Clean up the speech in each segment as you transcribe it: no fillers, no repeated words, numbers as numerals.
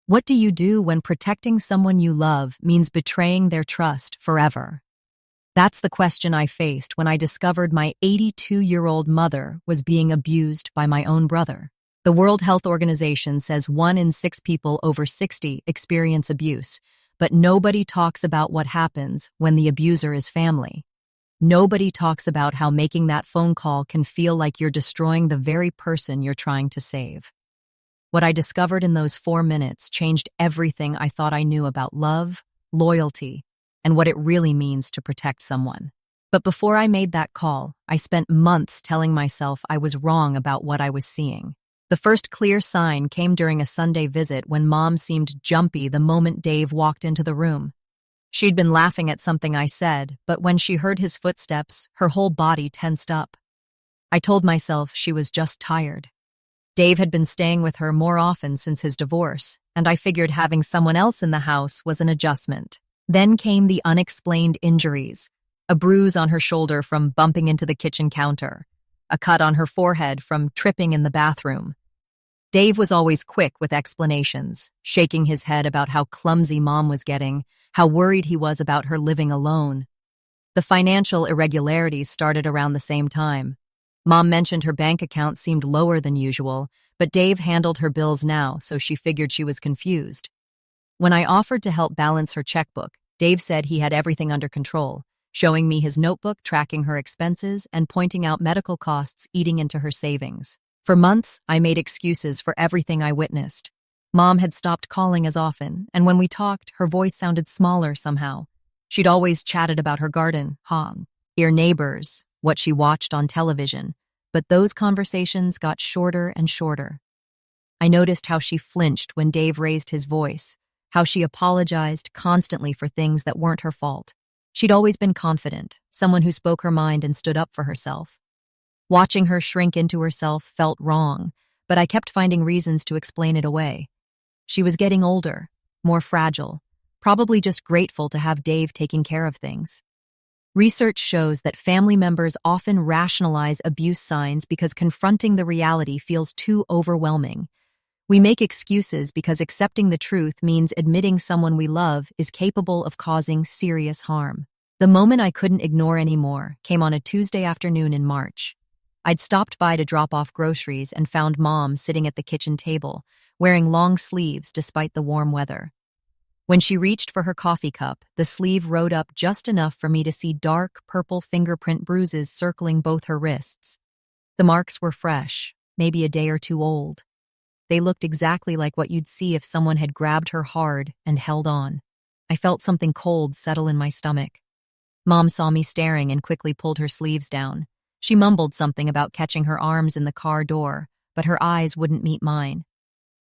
What do you do when protecting someone you love means betraying their trust forever? That's the question I faced when I discovered my 82-year-old mother was being abused by my own brother. The World Health Organization says 1 in 6 people over 60 experience abuse, but nobody talks about what happens when the abuser is family. Nobody talks about how making that phone call can feel like you're destroying the very person you're trying to save. What I discovered in those 4 minutes changed everything I thought I knew about love, loyalty, and what it really means to protect someone. But before I made that call, I spent months telling myself I was wrong about what I was seeing. The first clear sign came during a Sunday visit when Mom seemed jumpy the moment Dave walked into the room. She'd been laughing at something I said, but when she heard his footsteps, her whole body tensed up. I told myself she was just tired. Dave had been staying with her more often since his divorce, and I figured having someone else in the house was an adjustment. Then came the unexplained injuries: a bruise on her shoulder from bumping into the kitchen counter, a cut on her forehead from tripping in the bathroom. Dave was always quick with explanations, shaking his head about how clumsy Mom was getting, how worried he was about her living alone. The financial irregularities started around the same time. Mom mentioned her bank account seemed lower than usual, but Dave handled her bills now, so she figured she was confused. When I offered to help balance her checkbook, Dave said he had everything under control, showing me his notebook tracking her expenses and pointing out medical costs eating into her savings. For months, I made excuses for everything I witnessed. Mom had stopped calling as often, and when we talked, her voice sounded smaller somehow. She'd always chatted about her garden, her neighbors, what she watched on television, but those conversations got shorter and shorter. I noticed how she flinched when Dave raised his voice, how she apologized constantly for things that weren't her fault. She'd always been confident, someone who spoke her mind and stood up for herself. Watching her shrink into herself felt wrong, but I kept finding reasons to explain it away. She was getting older, more fragile, probably just grateful to have Dave taking care of things. Research shows that family members often rationalize abuse signs because confronting the reality feels too overwhelming. We make excuses because accepting the truth means admitting someone we love is capable of causing serious harm. The moment I couldn't ignore anymore came on a Tuesday afternoon in March. I'd stopped by to drop off groceries and found Mom sitting at the kitchen table, wearing long sleeves despite the warm weather. When she reached for her coffee cup, the sleeve rode up just enough for me to see dark, purple fingerprint bruises circling both her wrists. The marks were fresh, maybe a day or two old. They looked exactly like what you'd see if someone had grabbed her hard and held on. I felt something cold settle in my stomach. Mom saw me staring and quickly pulled her sleeves down. She mumbled something about catching her arms in the car door, but her eyes wouldn't meet mine.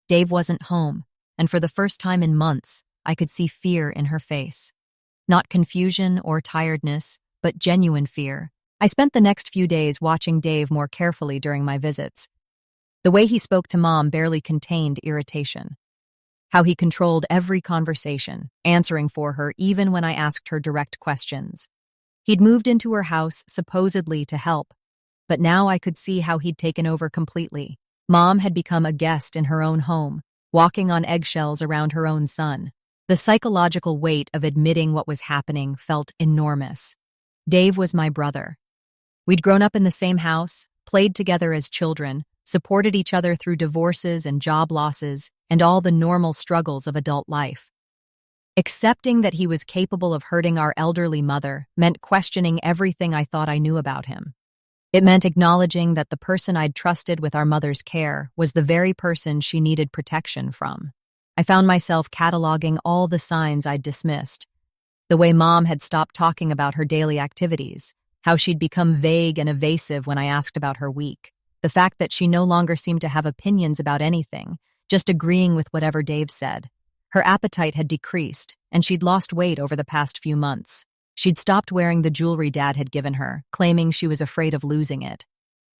Dave wasn't home, and for the first time in months, I could see fear in her face. Not confusion or tiredness, but genuine fear. I spent the next few days watching Dave more carefully during my visits. The way he spoke to Mom barely contained irritation. How he controlled every conversation, answering for her even when I asked her direct questions. He'd moved into her house supposedly to help, but now I could see how he'd taken over completely. Mom had become a guest in her own home, walking on eggshells around her own son. The psychological weight of admitting what was happening felt enormous. Dave was my brother. We'd grown up in the same house, played together as children, supported each other through divorces and job losses, and all the normal struggles of adult life. Accepting that he was capable of hurting our elderly mother meant questioning everything I thought I knew about him. It meant acknowledging that the person I'd trusted with our mother's care was the very person she needed protection from. I found myself cataloging all the signs I'd dismissed. The way Mom had stopped talking about her daily activities, how she'd become vague and evasive when I asked about her week, the fact that she no longer seemed to have opinions about anything, just agreeing with whatever Dave said. Her appetite had decreased, and she'd lost weight over the past few months. She'd stopped wearing the jewelry Dad had given her, claiming she was afraid of losing it.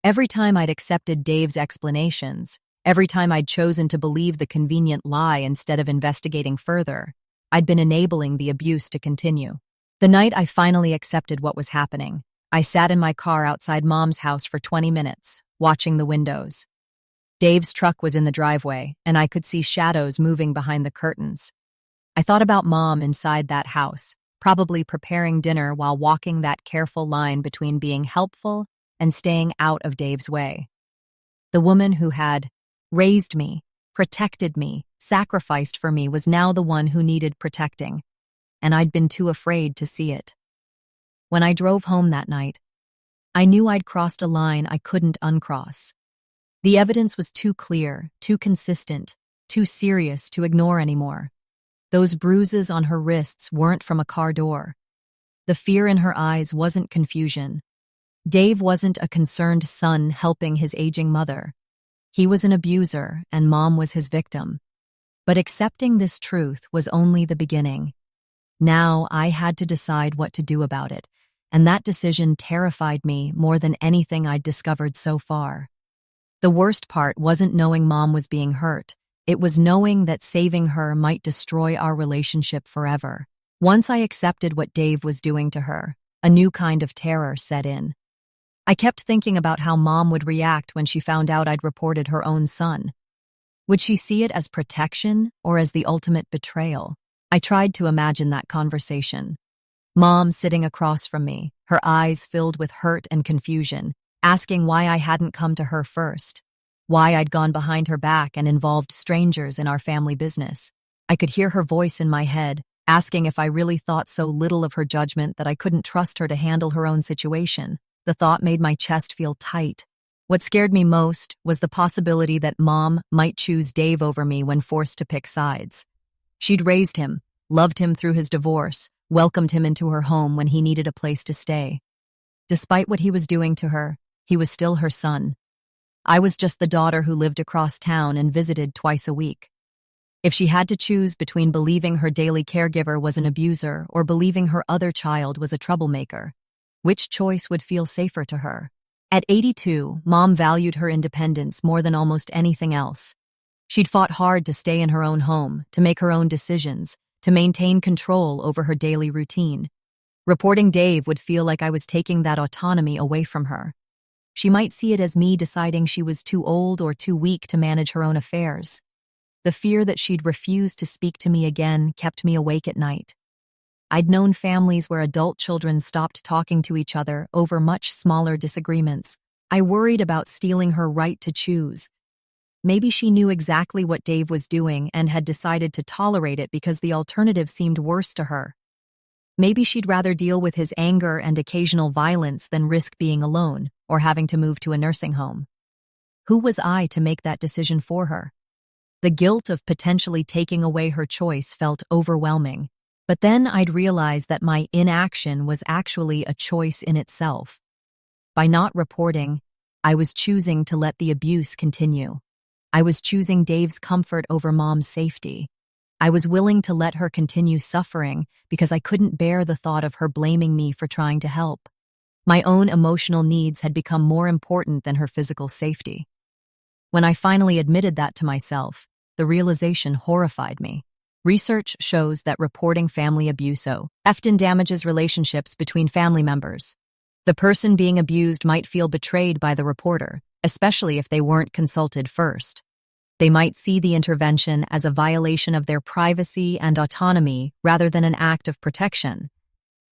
Every time I'd accepted Dave's explanations, every time I'd chosen to believe the convenient lie instead of investigating further, I'd been enabling the abuse to continue. The night I finally accepted what was happening, I sat in my car outside Mom's house for 20 minutes, watching the windows. Dave's truck was in the driveway, and I could see shadows moving behind the curtains. I thought about Mom inside that house, probably preparing dinner while walking that careful line between being helpful and staying out of Dave's way. The woman who had raised me, protected me, sacrificed for me was now the one who needed protecting, and I'd been too afraid to see it. When I drove home that night, I knew I'd crossed a line I couldn't uncross. The evidence was too clear, too consistent, too serious to ignore anymore. Those bruises on her wrists weren't from a car door. The fear in her eyes wasn't confusion. Dave wasn't a concerned son helping his aging mother. He was an abuser, and Mom was his victim. But accepting this truth was only the beginning. Now I had to decide what to do about it, and that decision terrified me more than anything I'd discovered so far. The worst part wasn't knowing Mom was being hurt. It was knowing that saving her might destroy our relationship forever. Once I accepted what Dave was doing to her, a new kind of terror set in. I kept thinking about how Mom would react when she found out I'd reported her own son. Would she see it as protection or as the ultimate betrayal? I tried to imagine that conversation. Mom sitting across from me, her eyes filled with hurt and confusion, asking why I hadn't come to her first, why I'd gone behind her back and involved strangers in our family business. I could hear her voice in my head, asking if I really thought so little of her judgment that I couldn't trust her to handle her own situation. The thought made my chest feel tight. What scared me most was the possibility that Mom might choose Dave over me when forced to pick sides. She'd raised him, loved him through his divorce, welcomed him into her home when he needed a place to stay. Despite what he was doing to her, he was still her son. I was just the daughter who lived across town and visited twice a week. If she had to choose between believing her daily caregiver was an abuser or believing her other child was a troublemaker, which choice would feel safer to her? At 82, Mom valued her independence more than almost anything else. She'd fought hard to stay in her own home, to make her own decisions, to maintain control over her daily routine. Reporting Dave would feel like I was taking that autonomy away from her. She might see it as me deciding she was too old or too weak to manage her own affairs. The fear that she'd refuse to speak to me again kept me awake at night. I'd known families where adult children stopped talking to each other over much smaller disagreements. I worried about stealing her right to choose. Maybe she knew exactly what Dave was doing and had decided to tolerate it because the alternative seemed worse to her. Maybe she'd rather deal with his anger and occasional violence than risk being alone or having to move to a nursing home. Who was I to make that decision for her? The guilt of potentially taking away her choice felt overwhelming. But then I'd realize that my inaction was actually a choice in itself. By not reporting, I was choosing to let the abuse continue. I was choosing Dave's comfort over Mom's safety. I was willing to let her continue suffering because I couldn't bear the thought of her blaming me for trying to help. My own emotional needs had become more important than her physical safety. When I finally admitted that to myself, the realization horrified me. Research shows that reporting family abuse often damages relationships between family members. The person being abused might feel betrayed by the reporter, especially if they weren't consulted first. They might see the intervention as a violation of their privacy and autonomy rather than an act of protection.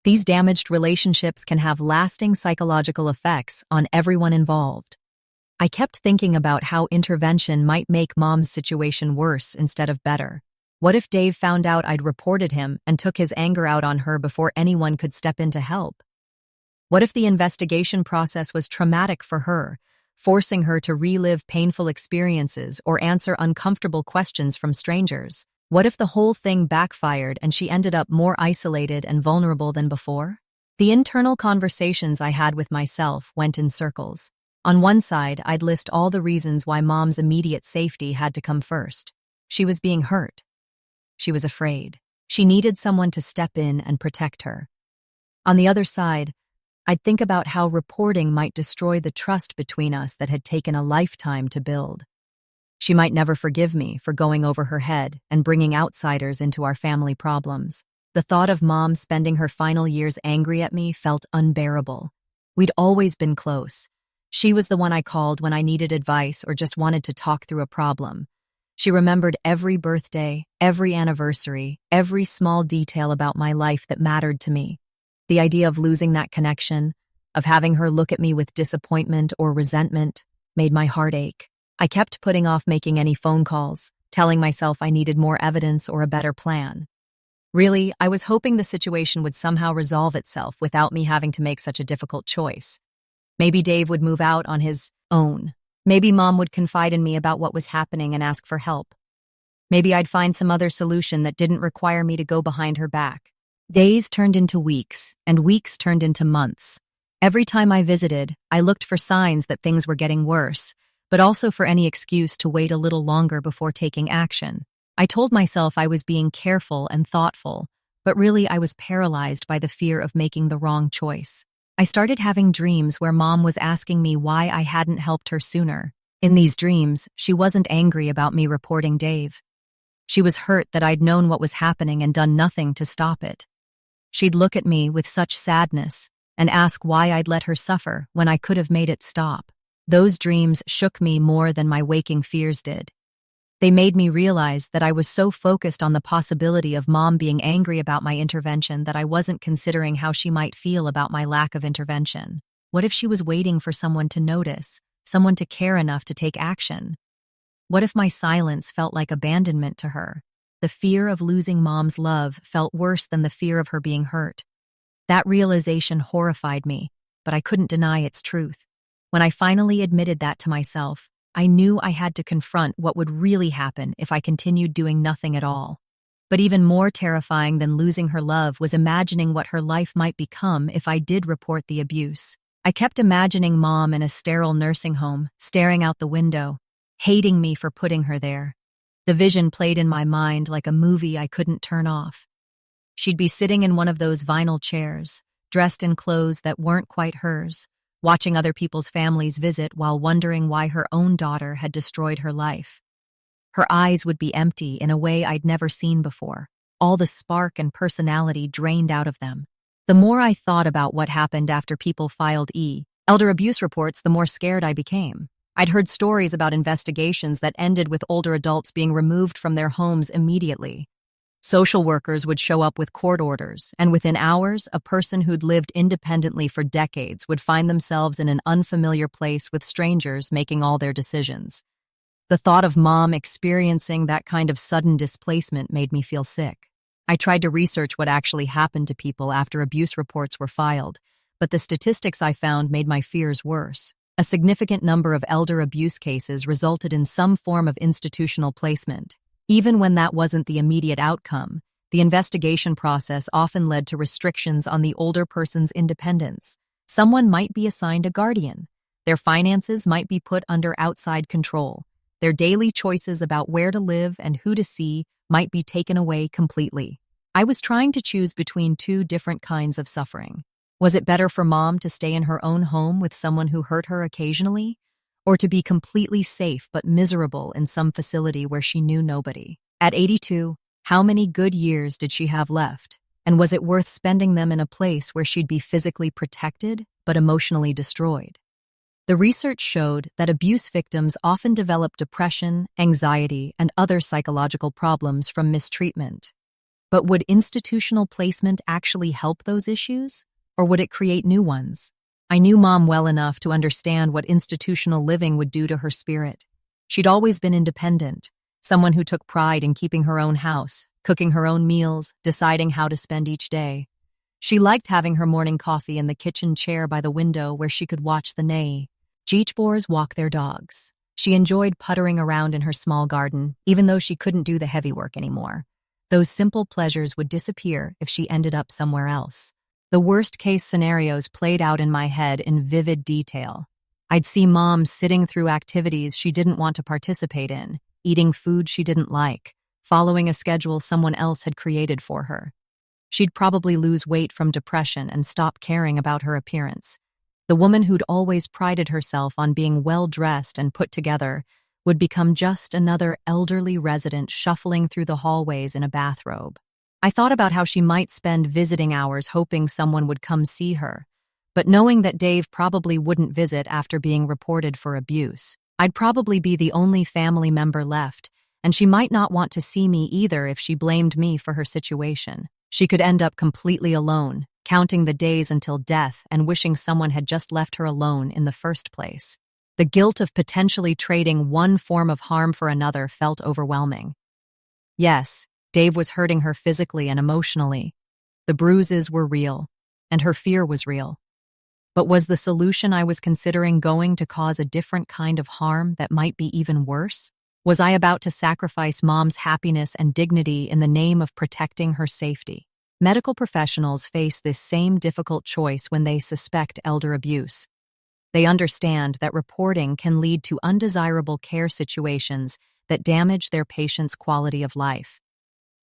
These damaged relationships can have lasting psychological effects on everyone involved. I kept thinking about how intervention might make Mom's situation worse instead of better. What if Dave found out I'd reported him and took his anger out on her before anyone could step in to help? What if the investigation process was traumatic for her, forcing her to relive painful experiences or answer uncomfortable questions from strangers? What if the whole thing backfired and she ended up more isolated and vulnerable than before? The internal conversations I had with myself went in circles. On one side, I'd list all the reasons why Mom's immediate safety had to come first. She was being hurt. She was afraid. She needed someone to step in and protect her. On the other side, I'd think about how reporting might destroy the trust between us that had taken a lifetime to build. She might never forgive me for going over her head and bringing outsiders into our family problems. The thought of Mom spending her final years angry at me felt unbearable. We'd always been close. She was the one I called when I needed advice or just wanted to talk through a problem. She remembered every birthday, every anniversary, every small detail about my life that mattered to me. The idea of losing that connection, of having her look at me with disappointment or resentment, made my heart ache. I kept putting off making any phone calls, telling myself I needed more evidence or a better plan. Really, I was hoping the situation would somehow resolve itself without me having to make such a difficult choice. Maybe Dave would move out on his own. Maybe Mom would confide in me about what was happening and ask for help. Maybe I'd find some other solution that didn't require me to go behind her back. Days turned into weeks, and weeks turned into months. Every time I visited, I looked for signs that things were getting worse, but also for any excuse to wait a little longer before taking action. I told myself I was being careful and thoughtful, but really I was paralyzed by the fear of making the wrong choice. I started having dreams where Mom was asking me why I hadn't helped her sooner. In these dreams, she wasn't angry about me reporting Dave. She was hurt that I'd known what was happening and done nothing to stop it. She'd look at me with such sadness and ask why I'd let her suffer when I could have made it stop. Those dreams shook me more than my waking fears did. They made me realize that I was so focused on the possibility of Mom being angry about my intervention that I wasn't considering how she might feel about my lack of intervention. What if she was waiting for someone to notice, someone to care enough to take action? What if my silence felt like abandonment to her? The fear of losing Mom's love felt worse than the fear of her being hurt. That realization horrified me, but I couldn't deny its truth. When I finally admitted that to myself, I knew I had to confront what would really happen if I continued doing nothing at all. But even more terrifying than losing her love was imagining what her life might become if I did report the abuse. I kept imagining Mom in a sterile nursing home, staring out the window, hating me for putting her there. The vision played in my mind like a movie I couldn't turn off. She'd be sitting in one of those vinyl chairs, dressed in clothes that weren't quite hers, watching other people's families visit while wondering why her own daughter had destroyed her life. Her eyes would be empty in a way I'd never seen before, all the spark and personality drained out of them. The more I thought about what happened after people filed elder abuse reports, the more scared I became. I'd heard stories about investigations that ended with older adults being removed from their homes immediately. Social workers would show up with court orders, and within hours, a person who'd lived independently for decades would find themselves in an unfamiliar place with strangers making all their decisions. The thought of Mom experiencing that kind of sudden displacement made me feel sick. I tried to research what actually happened to people after abuse reports were filed, but the statistics I found made my fears worse. A significant number of elder abuse cases resulted in some form of institutional placement. Even when that wasn't the immediate outcome, the investigation process often led to restrictions on the older person's independence. Someone might be assigned a guardian. Their finances might be put under outside control. Their daily choices about where to live and who to see might be taken away completely. I was trying to choose between two different kinds of suffering. Was it better for Mom to stay in her own home with someone who hurt her occasionally? Or to be completely safe but miserable in some facility where she knew nobody? At 82, how many good years did she have left? And was it worth spending them in a place where she'd be physically protected but emotionally destroyed? The research showed that abuse victims often develop depression, anxiety, and other psychological problems from mistreatment. But would institutional placement actually help those issues? Or would it create new ones? I knew Mom well enough to understand what institutional living would do to her spirit. She'd always been independent, someone who took pride in keeping her own house, cooking her own meals, deciding how to spend each day. She liked having her morning coffee in the kitchen chair by the window where she could watch the Jeechbors walk their dogs. She enjoyed puttering around in her small garden, even though she couldn't do the heavy work anymore. Those simple pleasures would disappear if she ended up somewhere else. The worst-case scenarios played out in my head in vivid detail. I'd see Mom sitting through activities she didn't want to participate in, eating food she didn't like, following a schedule someone else had created for her. She'd probably lose weight from depression and stop caring about her appearance. The woman who'd always prided herself on being well-dressed and put together would become just another elderly resident shuffling through the hallways in a bathrobe. I thought about how she might spend visiting hours hoping someone would come see her, But knowing that Dave probably wouldn't visit after being reported for abuse, I'd probably be the only family member left, and she might not want to see me either if she blamed me for her situation. She could end up completely alone, counting the days until death and wishing someone had just left her alone in the first place. The guilt of potentially trading one form of harm for another felt overwhelming. Yes, Dave was hurting her physically and emotionally. The bruises were real, and her fear was real. But was the solution I was considering going to cause a different kind of harm that might be even worse? Was I about to sacrifice Mom's happiness and dignity in the name of protecting her safety? Medical professionals face this same difficult choice when they suspect elder abuse. They understand that reporting can lead to undesirable care situations that damage their patients' quality of life.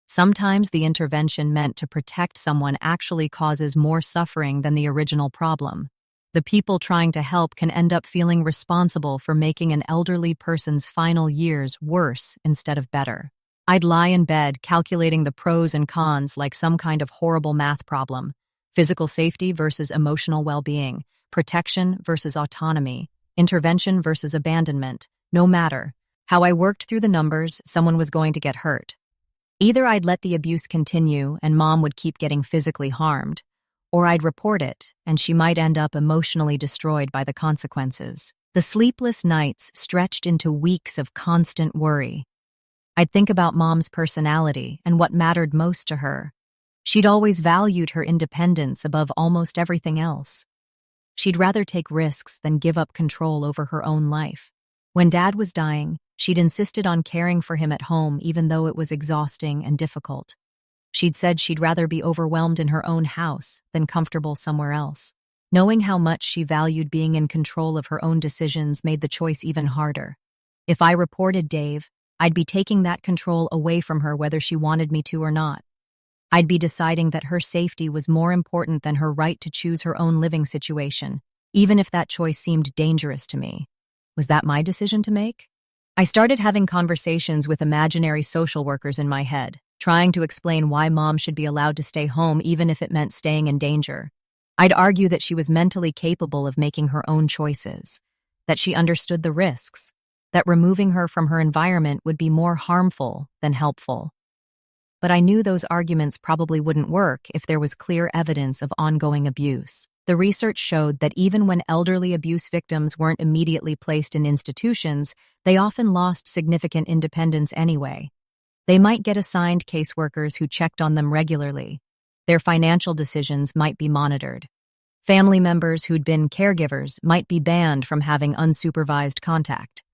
Sometimes the intervention meant to protect someone actually causes more suffering than the original problem. The people trying to help can end up feeling responsible for making an elderly person's final years worse instead of better. I'd lie in bed calculating the pros and cons like some kind of horrible math problem. Physical safety versus emotional well-being, protection versus autonomy, intervention versus abandonment. No matter how I worked through the numbers, someone was going to get hurt. Either I'd let the abuse continue and Mom would keep getting physically harmed, or I'd report it and she might end up emotionally destroyed by the consequences. The sleepless nights stretched into weeks of constant worry. I'd think about Mom's personality and what mattered most to her. She'd always valued her independence above almost everything else. She'd rather take risks than give up control over her own life. When Dad was dying, she'd insisted on caring for him at home even though it was exhausting and difficult. She'd said she'd rather be overwhelmed in her own house than comfortable somewhere else. Knowing how much she valued being in control of her own decisions made the choice even harder. If I reported Dave, I'd be taking that control away from her whether she wanted me to or not. I'd be deciding that her safety was more important than her right to choose her own living situation, even if that choice seemed dangerous to me. Was that my decision to make? I started having conversations with imaginary social workers in my head, trying to explain why Mom should be allowed to stay home even if it meant staying in danger. I'd argue that she was mentally capable of making her own choices, that she understood the risks, that removing her from her environment would be more harmful than helpful. But I knew those arguments probably wouldn't work if there was clear evidence of ongoing abuse. The research showed that even when elderly abuse victims weren't immediately placed in institutions, they often lost significant independence anyway. They might get assigned caseworkers who checked on them regularly. Their financial decisions might be monitored. Family members who'd been caregivers might be banned from having unsupervised contact.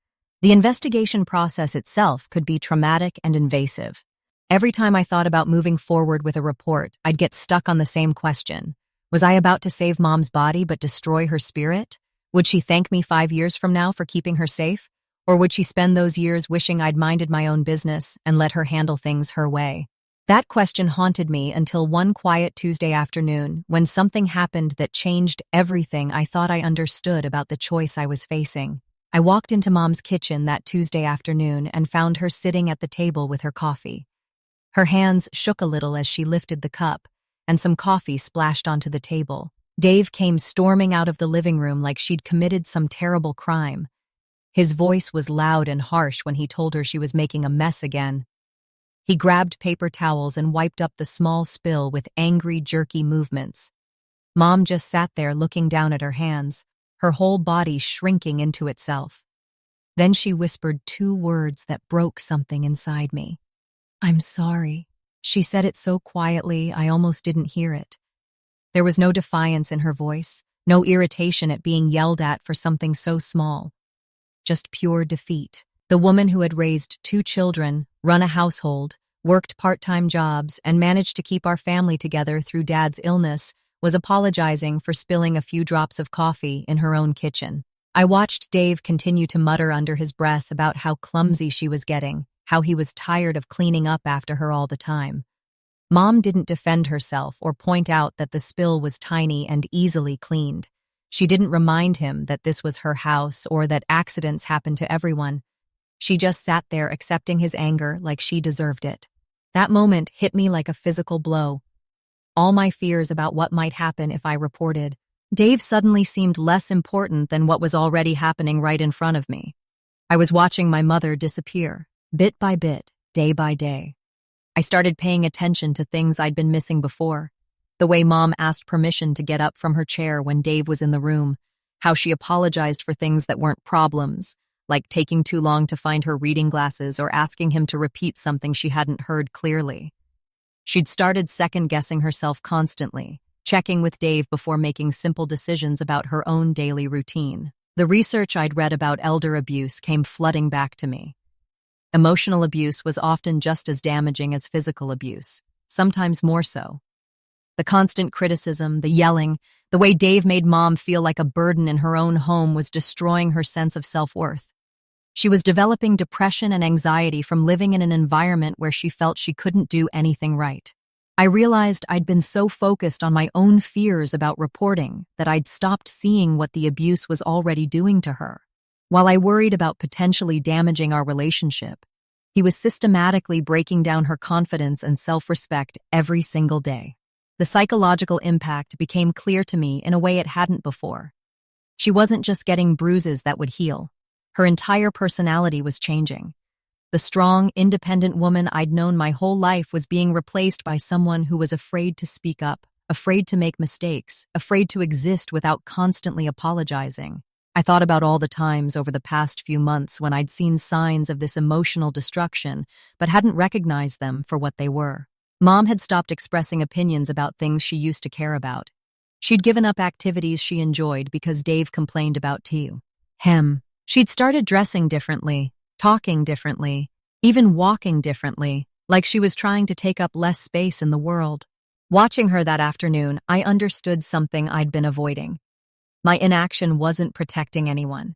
The investigation process itself could be traumatic and invasive. Every time I thought about moving forward with a report, I'd get stuck on the same question. Was I about to save Mom's body but destroy her spirit? Would she thank me 5 years from now for keeping her safe? Or would she spend those years wishing I'd minded my own business and let her handle things her way? That question haunted me until one quiet Tuesday afternoon when something happened that changed everything I thought I understood about the choice I was facing. I walked into Mom's kitchen that Tuesday afternoon and found her sitting at the table with her coffee. Her hands shook a little as she lifted the cup, and some coffee splashed onto the table. Dave came storming out of the living room like she'd committed some terrible crime. His voice was loud and harsh when he told her she was making a mess again. He grabbed paper towels and wiped up the small spill with angry, jerky movements. Mom just sat there looking down at her hands, her whole body shrinking into itself. Then she whispered 2 words that broke something inside me. "I'm sorry." She said it so quietly I almost didn't hear it. There was no defiance in her voice, no irritation at being yelled at for something so small. Just pure defeat. The woman who had raised 2 children, run a household, worked part-time jobs, and managed to keep our family together through Dad's illness was apologizing for spilling a few drops of coffee in her own kitchen. I watched Dave continue to mutter under his breath about how clumsy she was getting, how he was tired of cleaning up after her all the time. Mom didn't defend herself or point out that the spill was tiny and easily cleaned. She didn't remind him that this was her house or that accidents happen to everyone. She just sat there accepting his anger like she deserved it. That moment hit me like a physical blow. All my fears about what might happen if I reported, Dave suddenly seemed less important than what was already happening right in front of me. I was watching my mother disappear, bit by bit, day by day. I started paying attention to things I'd been missing before. The way Mom asked permission to get up from her chair when Dave was in the room, how she apologized for things that weren't problems, like taking too long to find her reading glasses or asking him to repeat something she hadn't heard clearly. She'd started second-guessing herself constantly, checking with Dave before making simple decisions about her own daily routine. The research I'd read about elder abuse came flooding back to me. Emotional abuse was often just as damaging as physical abuse, sometimes more so. The constant criticism, the yelling, the way Dave made Mom feel like a burden in her own home was destroying her sense of self-worth. She was developing depression and anxiety from living in an environment where she felt she couldn't do anything right. I realized I'd been so focused on my own fears about reporting that I'd stopped seeing what the abuse was already doing to her. While I worried about potentially damaging our relationship, he was systematically breaking down her confidence and self-respect every single day. The psychological impact became clear to me in a way it hadn't before. She wasn't just getting bruises that would heal. Her entire personality was changing. The strong, independent woman I'd known my whole life was being replaced by someone who was afraid to speak up, afraid to make mistakes, afraid to exist without constantly apologizing. I thought about all the times over the past few months when I'd seen signs of this emotional destruction, but hadn't recognized them for what they were. Mom had stopped expressing opinions about things she used to care about. She'd given up activities she enjoyed because Dave complained about him. She'd started dressing differently, talking differently, even walking differently, like she was trying to take up less space in the world. Watching her that afternoon, I understood something I'd been avoiding. My inaction wasn't protecting anyone.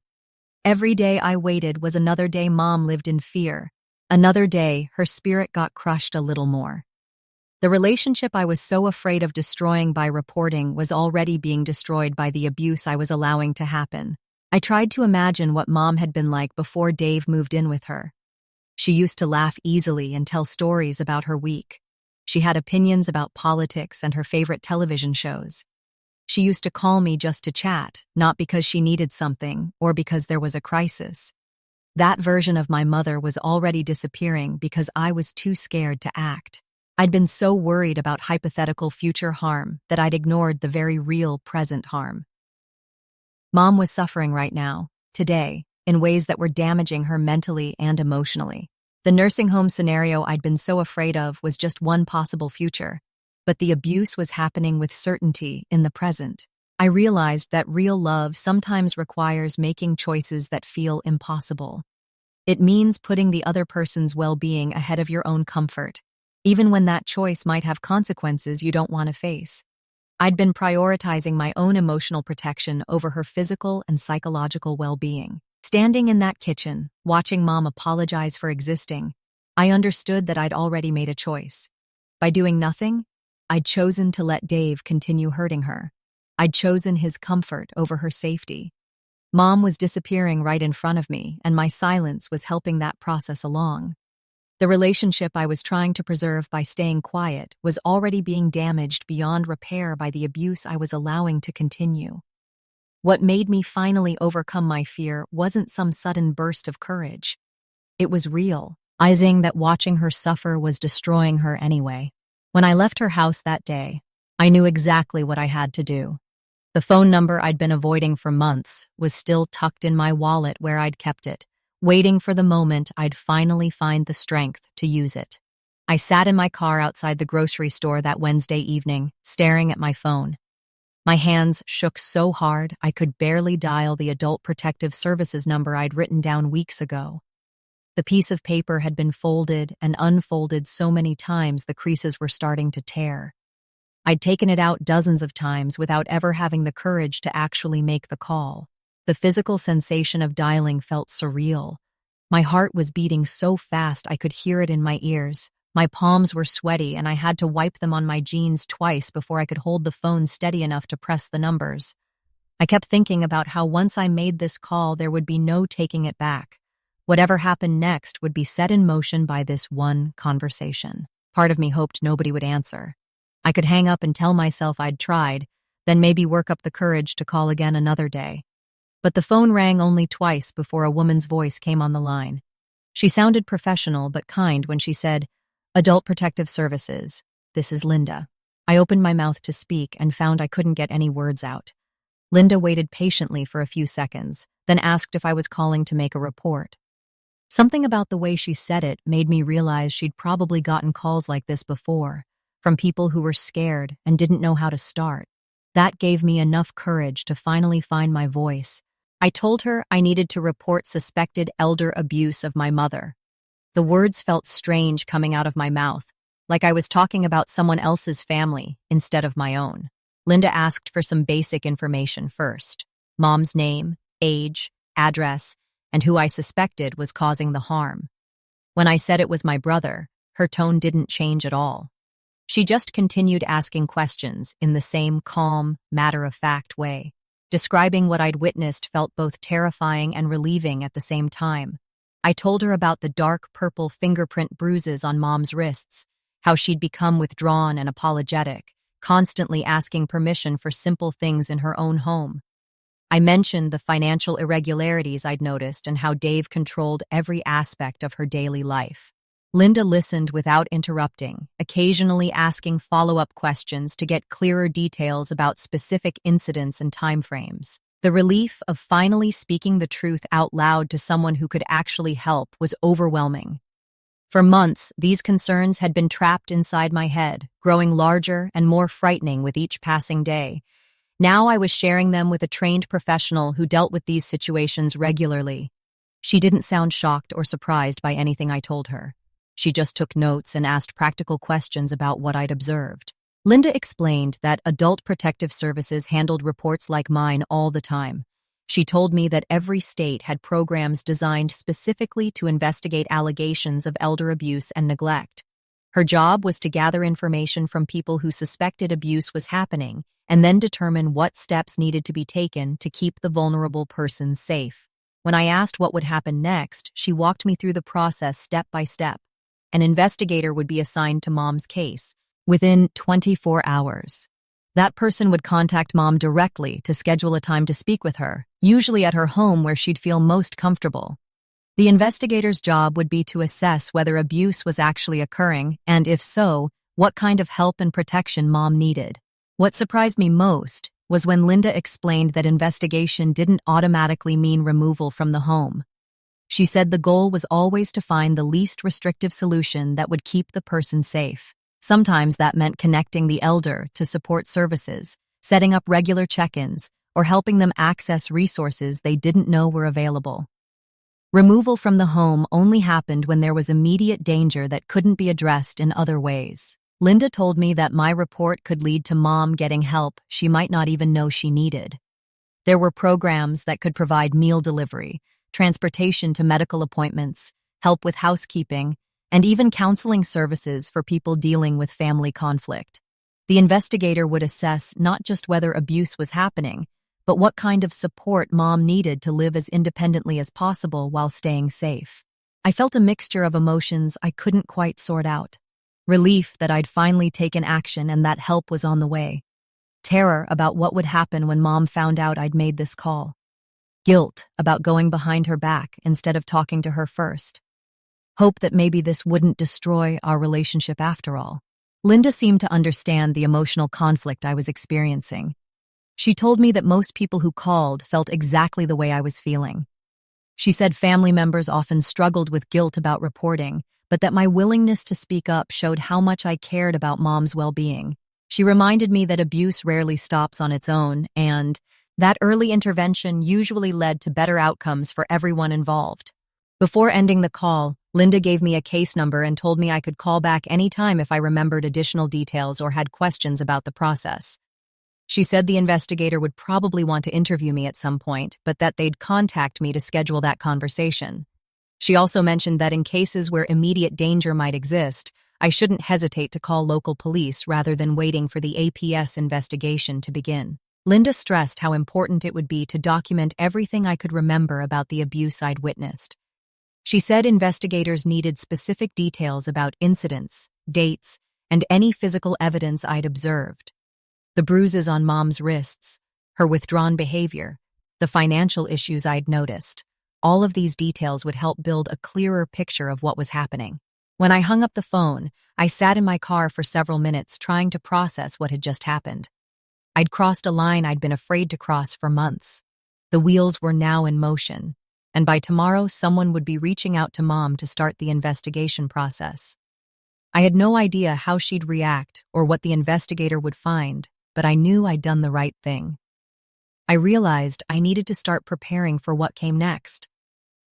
Every day I waited was another day Mom lived in fear. Another day her spirit got crushed a little more. The relationship I was so afraid of destroying by reporting was already being destroyed by the abuse I was allowing to happen. I tried to imagine what Mom had been like before Dave moved in with her. She used to laugh easily and tell stories about her week. She had opinions about politics and her favorite television shows. She used to call me just to chat, not because she needed something or because there was a crisis. That version of my mother was already disappearing because I was too scared to act. I'd been so worried about hypothetical future harm that I'd ignored the very real present harm. Mom was suffering right now, today, in ways that were damaging her mentally and emotionally. The nursing home scenario I'd been so afraid of was just one possible future, but the abuse was happening with certainty in the present. I realized that real love sometimes requires making choices that feel impossible. It means putting the other person's well-being ahead of your own comfort, even when that choice might have consequences you don't want to face. I'd been prioritizing my own emotional protection over her physical and psychological well-being. Standing in that kitchen, watching Mom apologize for existing, I understood that I'd already made a choice. By doing nothing, I'd chosen to let Dave continue hurting her. I'd chosen his comfort over her safety. Mom was disappearing right in front of me, and my silence was helping that process along. The relationship I was trying to preserve by staying quiet was already being damaged beyond repair by the abuse I was allowing to continue. What made me finally overcome my fear wasn't some sudden burst of courage. It was realizing that watching her suffer was destroying her anyway. When I left her house that day, I knew exactly what I had to do. The phone number I'd been avoiding for months was still tucked in my wallet where I'd kept it, waiting for the moment I'd finally find the strength to use it. I sat in my car outside the grocery store that Wednesday evening, staring at my phone. My hands shook so hard I could barely dial the Adult Protective Services number I'd written down weeks ago. The piece of paper had been folded and unfolded so many times the creases were starting to tear. I'd taken it out dozens of times without ever having the courage to actually make the call. The physical sensation of dialing felt surreal. My heart was beating so fast I could hear it in my ears. My palms were sweaty and I had to wipe them on my jeans twice before I could hold the phone steady enough to press the numbers. I kept thinking about how once I made this call there would be no taking it back. Whatever happened next would be set in motion by this one conversation. Part of me hoped nobody would answer. I could hang up and tell myself I'd tried, then maybe work up the courage to call again another day. But the phone rang only twice before a woman's voice came on the line. She sounded professional but kind when she said, "Adult Protective Services, this is Linda." I opened my mouth to speak and found I couldn't get any words out. Linda waited patiently for a few seconds, then asked if I was calling to make a report. Something about the way she said it made me realize she'd probably gotten calls like this before, from people who were scared and didn't know how to start. That gave me enough courage to finally find my voice. I told her I needed to report suspected elder abuse of my mother. The words felt strange coming out of my mouth, like I was talking about someone else's family instead of my own. Linda asked for some basic information first: Mom's name, age, address, and who I suspected was causing the harm. When I said it was my brother, her tone didn't change at all. She just continued asking questions in the same calm, matter-of-fact way. Describing what I'd witnessed felt both terrifying and relieving at the same time. I told her about the dark purple fingerprint bruises on Mom's wrists, how she'd become withdrawn and apologetic, constantly asking permission for simple things in her own home. I mentioned the financial irregularities I'd noticed and how Dave controlled every aspect of her daily life. Linda listened without interrupting, occasionally asking follow-up questions to get clearer details about specific incidents and timeframes. The relief of finally speaking the truth out loud to someone who could actually help was overwhelming. For months, these concerns had been trapped inside my head, growing larger and more frightening with each passing day. Now I was sharing them with a trained professional who dealt with these situations regularly. She didn't sound shocked or surprised by anything I told her. She just took notes and asked practical questions about what I'd observed. Linda explained that Adult Protective Services handled reports like mine all the time. She told me that every state had programs designed specifically to investigate allegations of elder abuse and neglect. Her job was to gather information from people who suspected abuse was happening and then determine what steps needed to be taken to keep the vulnerable person safe. When I asked what would happen next, she walked me through the process step by step. An investigator would be assigned to Mom's case within 24 hours. That person would contact Mom directly to schedule a time to speak with her, usually at her home where she'd feel most comfortable. The investigator's job would be to assess whether abuse was actually occurring, and if so, what kind of help and protection Mom needed. What surprised me most was when Linda explained that investigation didn't automatically mean removal from the home. She said the goal was always to find the least restrictive solution that would keep the person safe. Sometimes that meant connecting the elder to support services, setting up regular check-ins, or helping them access resources they didn't know were available. Removal from the home only happened when there was immediate danger that couldn't be addressed in other ways. Linda told me that my report could lead to Mom getting help she might not even know she needed. There were programs that could provide meal delivery, transportation to medical appointments, help with housekeeping, and even counseling services for people dealing with family conflict. The investigator would assess not just whether abuse was happening, but what kind of support Mom needed to live as independently as possible while staying safe. I felt a mixture of emotions I couldn't quite sort out. Relief that I'd finally taken action and that help was on the way. Terror about what would happen when Mom found out I'd made this call. Guilt about going behind her back instead of talking to her first. Hope that maybe this wouldn't destroy our relationship after all. Linda seemed to understand the emotional conflict I was experiencing. She told me that most people who called felt exactly the way I was feeling. She said family members often struggled with guilt about reporting, but that my willingness to speak up showed how much I cared about Mom's well-being. She reminded me that abuse rarely stops on its own, and that early intervention usually led to better outcomes for everyone involved. Before ending the call, Linda gave me a case number and told me I could call back anytime if I remembered additional details or had questions about the process. She said the investigator would probably want to interview me at some point, but that they'd contact me to schedule that conversation. She also mentioned that in cases where immediate danger might exist, I shouldn't hesitate to call local police rather than waiting for the APS investigation to begin. Linda stressed how important it would be to document everything I could remember about the abuse I'd witnessed. She said investigators needed specific details about incidents, dates, and any physical evidence I'd observed. The bruises on Mom's wrists, her withdrawn behavior, the financial issues I'd noticed. All of these details would help build a clearer picture of what was happening. When I hung up the phone, I sat in my car for several minutes trying to process what had just happened. I'd crossed a line I'd been afraid to cross for months. The wheels were now in motion, and by tomorrow someone would be reaching out to Mom to start the investigation process. I had no idea how she'd react or what the investigator would find, but I knew I'd done the right thing. I realized I needed to start preparing for what came next.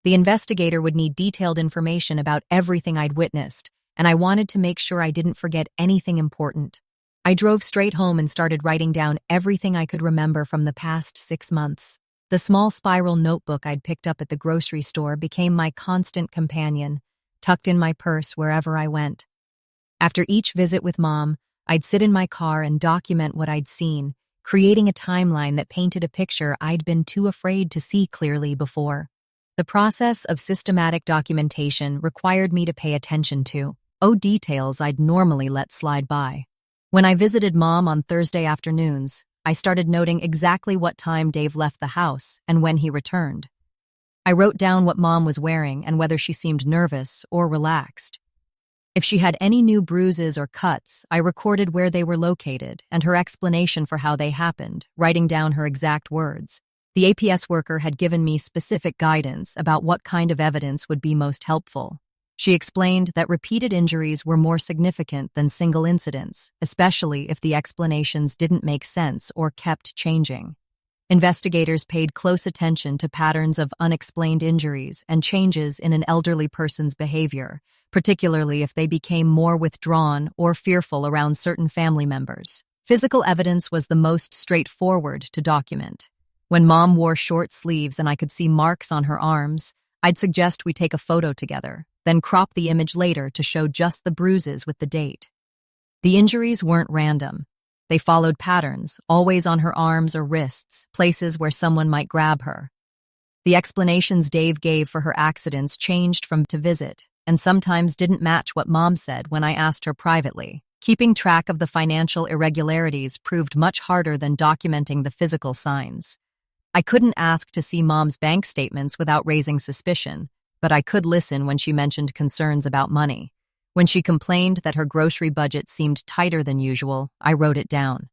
The investigator would need detailed information about everything I'd witnessed, and I wanted to make sure I didn't forget anything important. I drove straight home and started writing down everything I could remember from the past 6 months. The small spiral notebook I'd picked up at the grocery store became my constant companion, tucked in my purse wherever I went. After each visit with Mom, I'd sit in my car and document what I'd seen, creating a timeline that painted a picture I'd been too afraid to see clearly before. The process of systematic documentation required me to pay attention to details I'd normally let slide by. When I visited Mom on Thursday afternoons, I started noting exactly what time Dave left the house and when he returned. I wrote down what Mom was wearing and whether she seemed nervous or relaxed. If she had any new bruises or cuts, I recorded where they were located and her explanation for how they happened, writing down her exact words. The APS worker had given me specific guidance about what kind of evidence would be most helpful. She explained that repeated injuries were more significant than single incidents, especially if the explanations didn't make sense or kept changing. Investigators paid close attention to patterns of unexplained injuries and changes in an elderly person's behavior, particularly if they became more withdrawn or fearful around certain family members. Physical evidence was the most straightforward to document. When Mom wore short sleeves and I could see marks on her arms, I'd suggest we take a photo together, then crop the image later to show just the bruises with the date. The injuries weren't random. They followed patterns, always on her arms or wrists, places where someone might grab her. The explanations Dave gave for her accidents changed from to visit, and sometimes didn't match what Mom said when I asked her privately. Keeping track of the financial irregularities proved much harder than documenting the physical signs. I couldn't ask to see Mom's bank statements without raising suspicion, but I could listen when she mentioned concerns about money. When she complained that her grocery budget seemed tighter than usual, I wrote it down.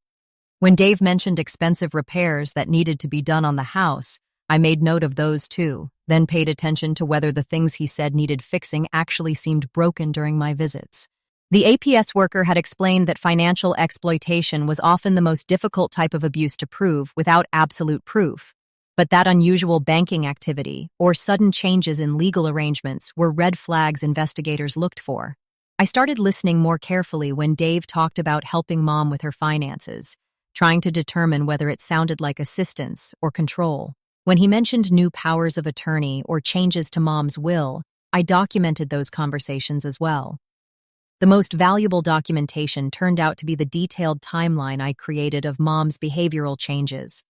When Dave mentioned expensive repairs that needed to be done on the house, I made note of those too, then paid attention to whether the things he said needed fixing actually seemed broken during my visits. The APS worker had explained that financial exploitation was often the most difficult type of abuse to prove without absolute proof, but that unusual banking activity or sudden changes in legal arrangements were red flags investigators looked for. I started listening more carefully when Dave talked about helping Mom with her finances, trying to determine whether it sounded like assistance or control. When he mentioned new powers of attorney or changes to Mom's will, I documented those conversations as well. The most valuable documentation turned out to be the detailed timeline I created of Mom's behavioral changes.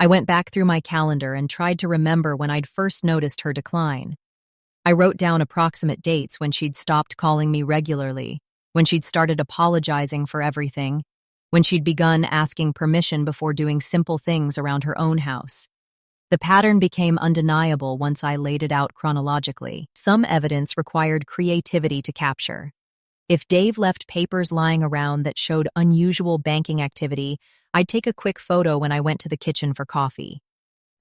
I went back through my calendar and tried to remember when I'd first noticed her decline. I wrote down approximate dates when she'd stopped calling me regularly, when she'd started apologizing for everything, when she'd begun asking permission before doing simple things around her own house. The pattern became undeniable once I laid it out chronologically. Some evidence required creativity to capture. If Dave left papers lying around that showed unusual banking activity, I'd take a quick photo when I went to the kitchen for coffee.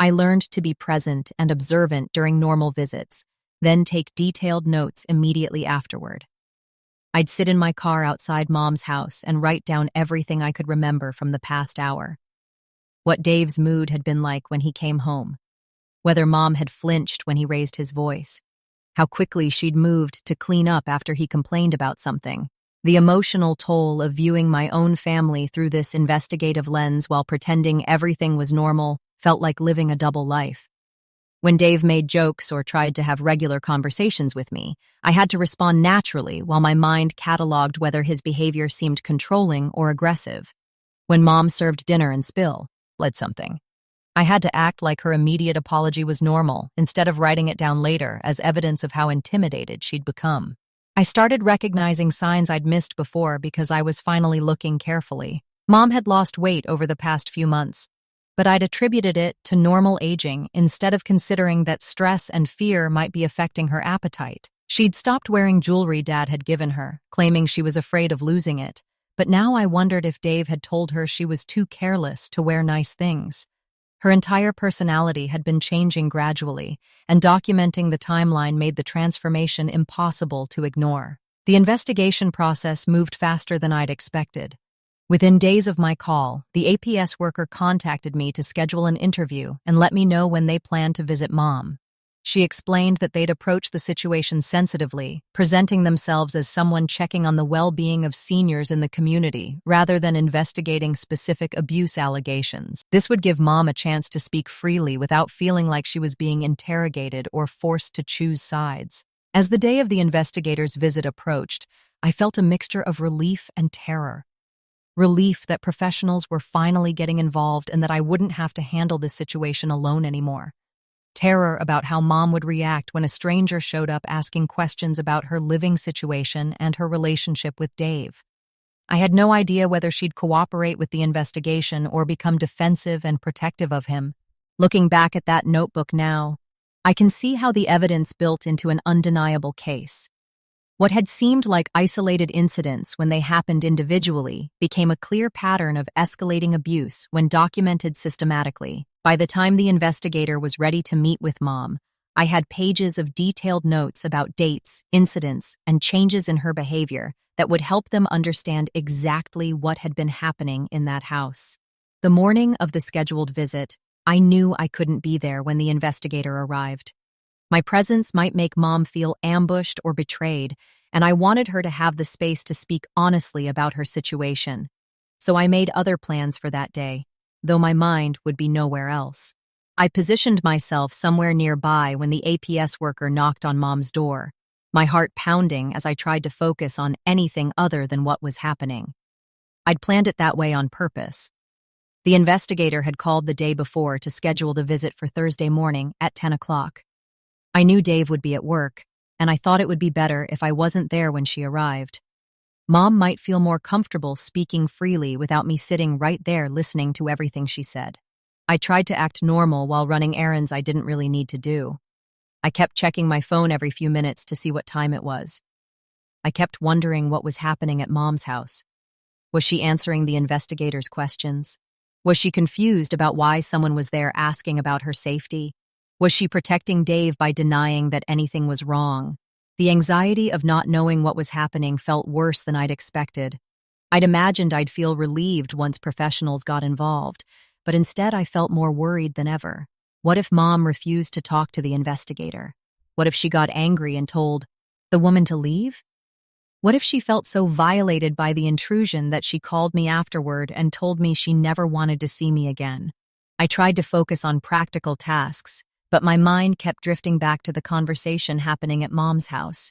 I learned to be present and observant during normal visits, then take detailed notes immediately afterward. I'd sit in my car outside Mom's house and write down everything I could remember from the past hour. What Dave's mood had been like when he came home. Whether Mom had flinched when he raised his voice. How quickly she'd moved to clean up after he complained about something. The emotional toll of viewing my own family through this investigative lens while pretending everything was normal felt like living a double life. When Dave made jokes or tried to have regular conversations with me, I had to respond naturally while my mind cataloged whether his behavior seemed controlling or aggressive. When Mom served dinner and spilled something, I had to act like her immediate apology was normal, instead of writing it down later as evidence of how intimidated she'd become. I started recognizing signs I'd missed before because I was finally looking carefully. Mom had lost weight over the past few months, but I'd attributed it to normal aging instead of considering that stress and fear might be affecting her appetite. She'd stopped wearing jewelry Dad had given her, claiming she was afraid of losing it, but now I wondered if Dave had told her she was too careless to wear nice things. Her entire personality had been changing gradually, and documenting the timeline made the transformation impossible to ignore. The investigation process moved faster than I'd expected. Within days of my call, the APS worker contacted me to schedule an interview and let me know when they planned to visit Mom. She explained that they'd approach the situation sensitively, presenting themselves as someone checking on the well-being of seniors in the community rather than investigating specific abuse allegations. This would give Mom a chance to speak freely without feeling like she was being interrogated or forced to choose sides. As the day of the investigators' visit approached, I felt a mixture of relief and terror. Relief that professionals were finally getting involved and that I wouldn't have to handle this situation alone anymore. Terror about how Mom would react when a stranger showed up asking questions about her living situation and her relationship with Dave. I had no idea whether she'd cooperate with the investigation or become defensive and protective of him. Looking back at that notebook now, I can see how the evidence built into an undeniable case. What had seemed like isolated incidents when they happened individually became a clear pattern of escalating abuse when documented systematically. By the time the investigator was ready to meet with Mom, I had pages of detailed notes about dates, incidents, and changes in her behavior that would help them understand exactly what had been happening in that house. The morning of the scheduled visit, I knew I couldn't be there when the investigator arrived. My presence might make Mom feel ambushed or betrayed, and I wanted her to have the space to speak honestly about her situation. So I made other plans for that day, though my mind would be nowhere else. I positioned myself somewhere nearby when the APS worker knocked on Mom's door, my heart pounding as I tried to focus on anything other than what was happening. I'd planned it that way on purpose. The investigator had called the day before to schedule the visit for Thursday morning at 10 o'clock. I knew Dave would be at work, and I thought it would be better if I wasn't there when she arrived. Mom might feel more comfortable speaking freely without me sitting right there listening to everything she said. I tried to act normal while running errands I didn't really need to do. I kept checking my phone every few minutes to see what time it was. I kept wondering what was happening at Mom's house. Was she answering the investigator's questions? Was she confused about why someone was there asking about her safety? Was she protecting Dave by denying that anything was wrong? The anxiety of not knowing what was happening felt worse than I'd expected. I'd imagined I'd feel relieved once professionals got involved, but instead I felt more worried than ever. What if Mom refused to talk to the investigator? What if she got angry and told the woman to leave? What if she felt so violated by the intrusion that she called me afterward and told me she never wanted to see me again? I tried to focus on practical tasks, but my mind kept drifting back to the conversation happening at Mom's house.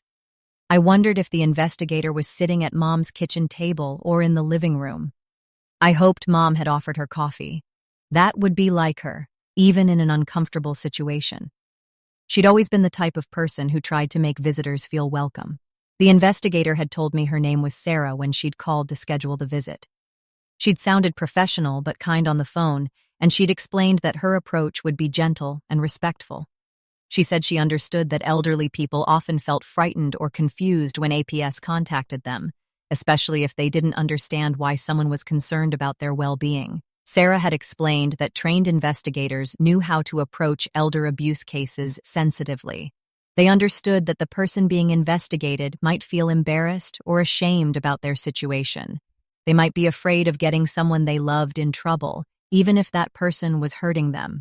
I wondered if the investigator was sitting at Mom's kitchen table or in the living room. I hoped Mom had offered her coffee. That would be like her, even in an uncomfortable situation. She'd always been the type of person who tried to make visitors feel welcome. The investigator had told me her name was Sarah when she'd called to schedule the visit. She'd sounded professional but kind on the phone, and she'd explained that her approach would be gentle and respectful. She said she understood that elderly people often felt frightened or confused when APS contacted them, especially if they didn't understand why someone was concerned about their well-being. Sarah had explained that trained investigators knew how to approach elder abuse cases sensitively. They understood that the person being investigated might feel embarrassed or ashamed about their situation. They might be afraid of getting someone they loved in trouble, even if that person was hurting them.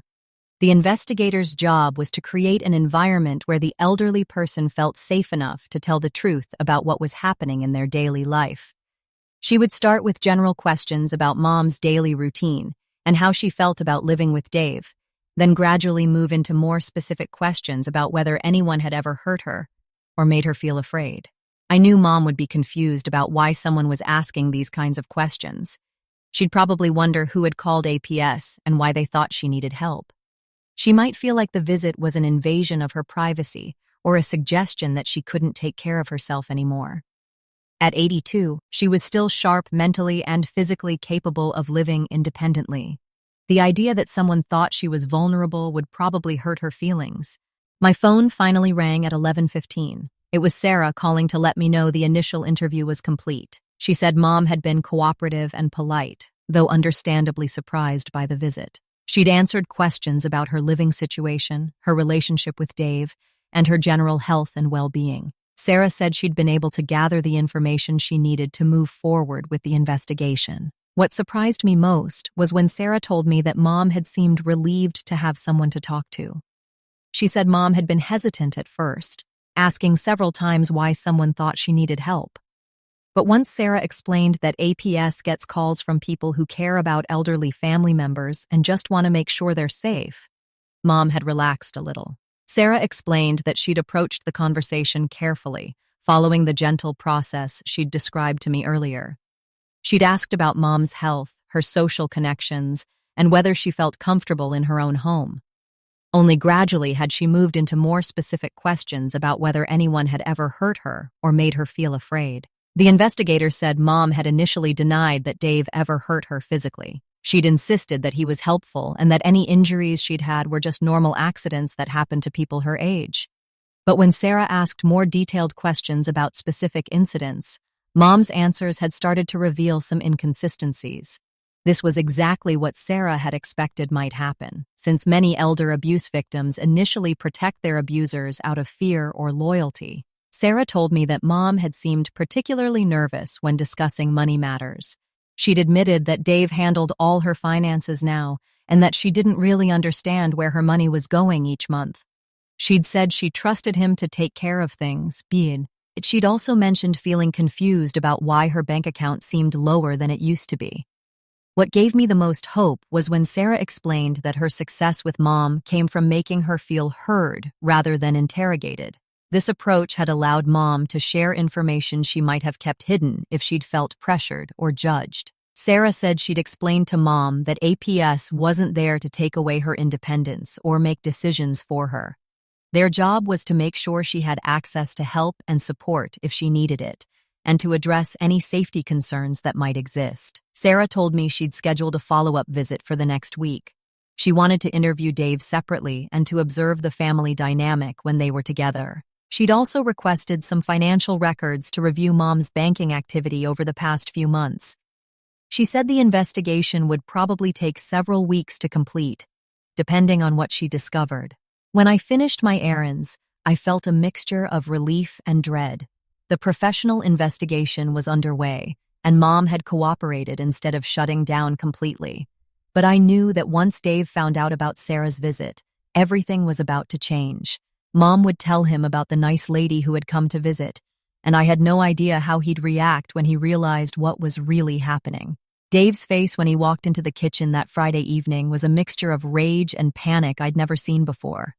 The investigator's job was to create an environment where the elderly person felt safe enough to tell the truth about what was happening in their daily life. She would start with general questions about Mom's daily routine and how she felt about living with Dave, then gradually move into more specific questions about whether anyone had ever hurt her or made her feel afraid. I knew Mom would be confused about why someone was asking these kinds of questions. She'd probably wonder who had called APS and why they thought she needed help. She might feel like the visit was an invasion of her privacy or a suggestion that she couldn't take care of herself anymore. At 82, she was still sharp mentally and physically capable of living independently. The idea that someone thought she was vulnerable would probably hurt her feelings. My phone finally rang at 11:15. It was Sarah calling to let me know the initial interview was complete. She said Mom had been cooperative and polite, though understandably surprised by the visit. She'd answered questions about her living situation, her relationship with Dave, and her general health and well-being. Sarah said she'd been able to gather the information she needed to move forward with the investigation. What surprised me most was when Sarah told me that Mom had seemed relieved to have someone to talk to. She said Mom had been hesitant at first, asking several times why someone thought she needed help. But once Sarah explained that APS gets calls from people who care about elderly family members and just want to make sure they're safe, Mom had relaxed a little. Sarah explained that she'd approached the conversation carefully, following the gentle process she'd described to me earlier. She'd asked about Mom's health, her social connections, and whether she felt comfortable in her own home. Only gradually had she moved into more specific questions about whether anyone had ever hurt her or made her feel afraid. The investigator said Mom had initially denied that Dave ever hurt her physically. She'd insisted that he was helpful and that any injuries she'd had were just normal accidents that happened to people her age. But when Sarah asked more detailed questions about specific incidents, Mom's answers had started to reveal some inconsistencies. This was exactly what Sarah had expected might happen, since many elder abuse victims initially protect their abusers out of fear or loyalty. Sarah told me that Mom had seemed particularly nervous when discussing money matters. She'd admitted that Dave handled all her finances now and that she didn't really understand where her money was going each month. She'd said she trusted him to take care of things, She'd also mentioned feeling confused about why her bank account seemed lower than it used to be. What gave me the most hope was when Sarah explained that her success with Mom came from making her feel heard rather than interrogated. This approach had allowed Mom to share information she might have kept hidden if she'd felt pressured or judged. Sarah said she'd explained to Mom that APS wasn't there to take away her independence or make decisions for her. Their job was to make sure she had access to help and support if she needed it, and to address any safety concerns that might exist. Sarah told me she'd scheduled a follow-up visit for the next week. She wanted to interview Dave separately and to observe the family dynamic when they were together. She'd also requested some financial records to review Mom's banking activity over the past few months. She said the investigation would probably take several weeks to complete, depending on what she discovered. When I finished my errands, I felt a mixture of relief and dread. The professional investigation was underway, and Mom had cooperated instead of shutting down completely. But I knew that once Dave found out about Sarah's visit, everything was about to change. Mom would tell him about the nice lady who had come to visit, and I had no idea how he'd react when he realized what was really happening. Dave's face when he walked into the kitchen that Friday evening was a mixture of rage and panic I'd never seen before.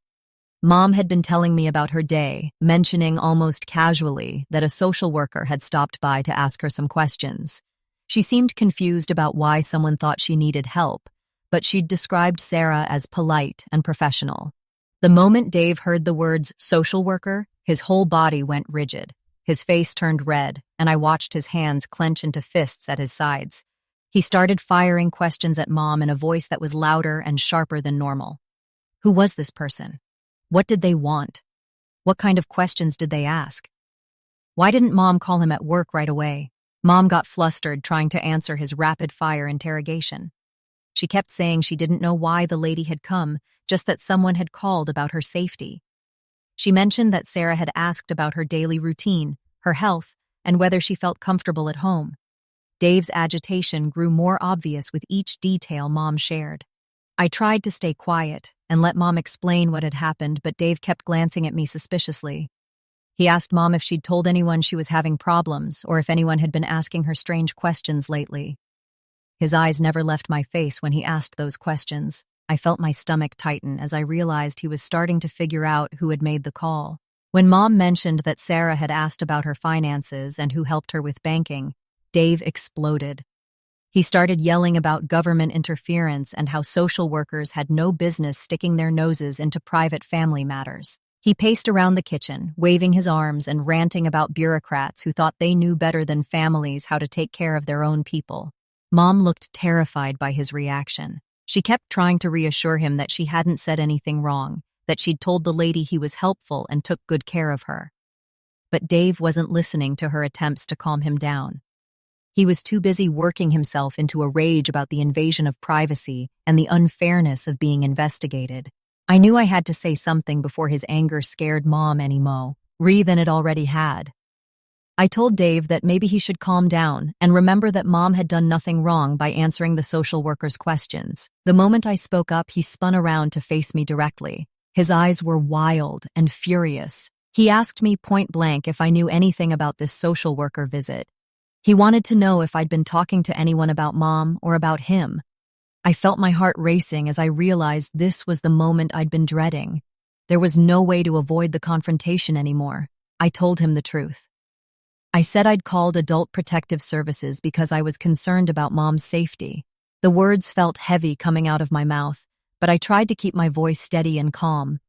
Mom had been telling me about her day, mentioning almost casually that a social worker had stopped by to ask her some questions. She seemed confused about why someone thought she needed help, but she'd described Sarah as polite and professional. The moment Dave heard the words social worker, his whole body went rigid. His face turned red, and I watched his hands clench into fists at his sides. He started firing questions at Mom in a voice that was louder and sharper than normal. Who was this person? What did they want? What kind of questions did they ask? Why didn't Mom call him at work right away? Mom got flustered trying to answer his rapid-fire interrogation. She kept saying she didn't know why the lady had come, just that someone had called about her safety. She mentioned that Sarah had asked about her daily routine, her health, and whether she felt comfortable at home. Dave's agitation grew more obvious with each detail Mom shared. I tried to stay quiet and let Mom explain what had happened, but Dave kept glancing at me suspiciously. He asked Mom if she'd told anyone she was having problems or if anyone had been asking her strange questions lately. His eyes never left my face when he asked those questions. I felt my stomach tighten as I realized he was starting to figure out who had made the call. When Mom mentioned that Sarah had asked about her finances and who helped her with banking, Dave exploded. He started yelling about government interference and how social workers had no business sticking their noses into private family matters. He paced around the kitchen, waving his arms and ranting about bureaucrats who thought they knew better than families how to take care of their own people. Mom looked terrified by his reaction. She kept trying to reassure him that she hadn't said anything wrong, that she'd told the lady he was helpful and took good care of her. But Dave wasn't listening to her attempts to calm him down. He was too busy working himself into a rage about the invasion of privacy and the unfairness of being investigated. I knew I had to say something before his anger scared Mom any more than it already had. I told Dave that maybe he should calm down and remember that Mom had done nothing wrong by answering the social worker's questions. The moment I spoke up, he spun around to face me directly. His eyes were wild and furious. He asked me point blank if I knew anything about this social worker visit. He wanted to know if I'd been talking to anyone about Mom or about him. I felt my heart racing as I realized this was the moment I'd been dreading. There was no way to avoid the confrontation anymore. I told him the truth. I said I'd called Adult Protective Services because I was concerned about Mom's safety. The words felt heavy coming out of my mouth, but I tried to keep my voice steady and calm.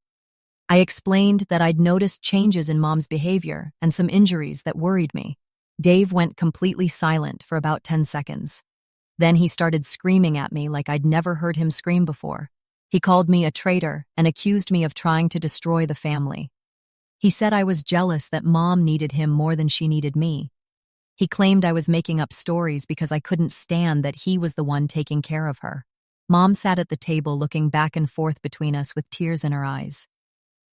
I explained that I'd noticed changes in Mom's behavior and some injuries that worried me. Dave went completely silent for about 10 seconds. Then he started screaming at me like I'd never heard him scream before. He called me a traitor and accused me of trying to destroy the family. He said I was jealous that Mom needed him more than she needed me. He claimed I was making up stories because I couldn't stand that he was the one taking care of her. Mom sat at the table looking back and forth between us with tears in her eyes.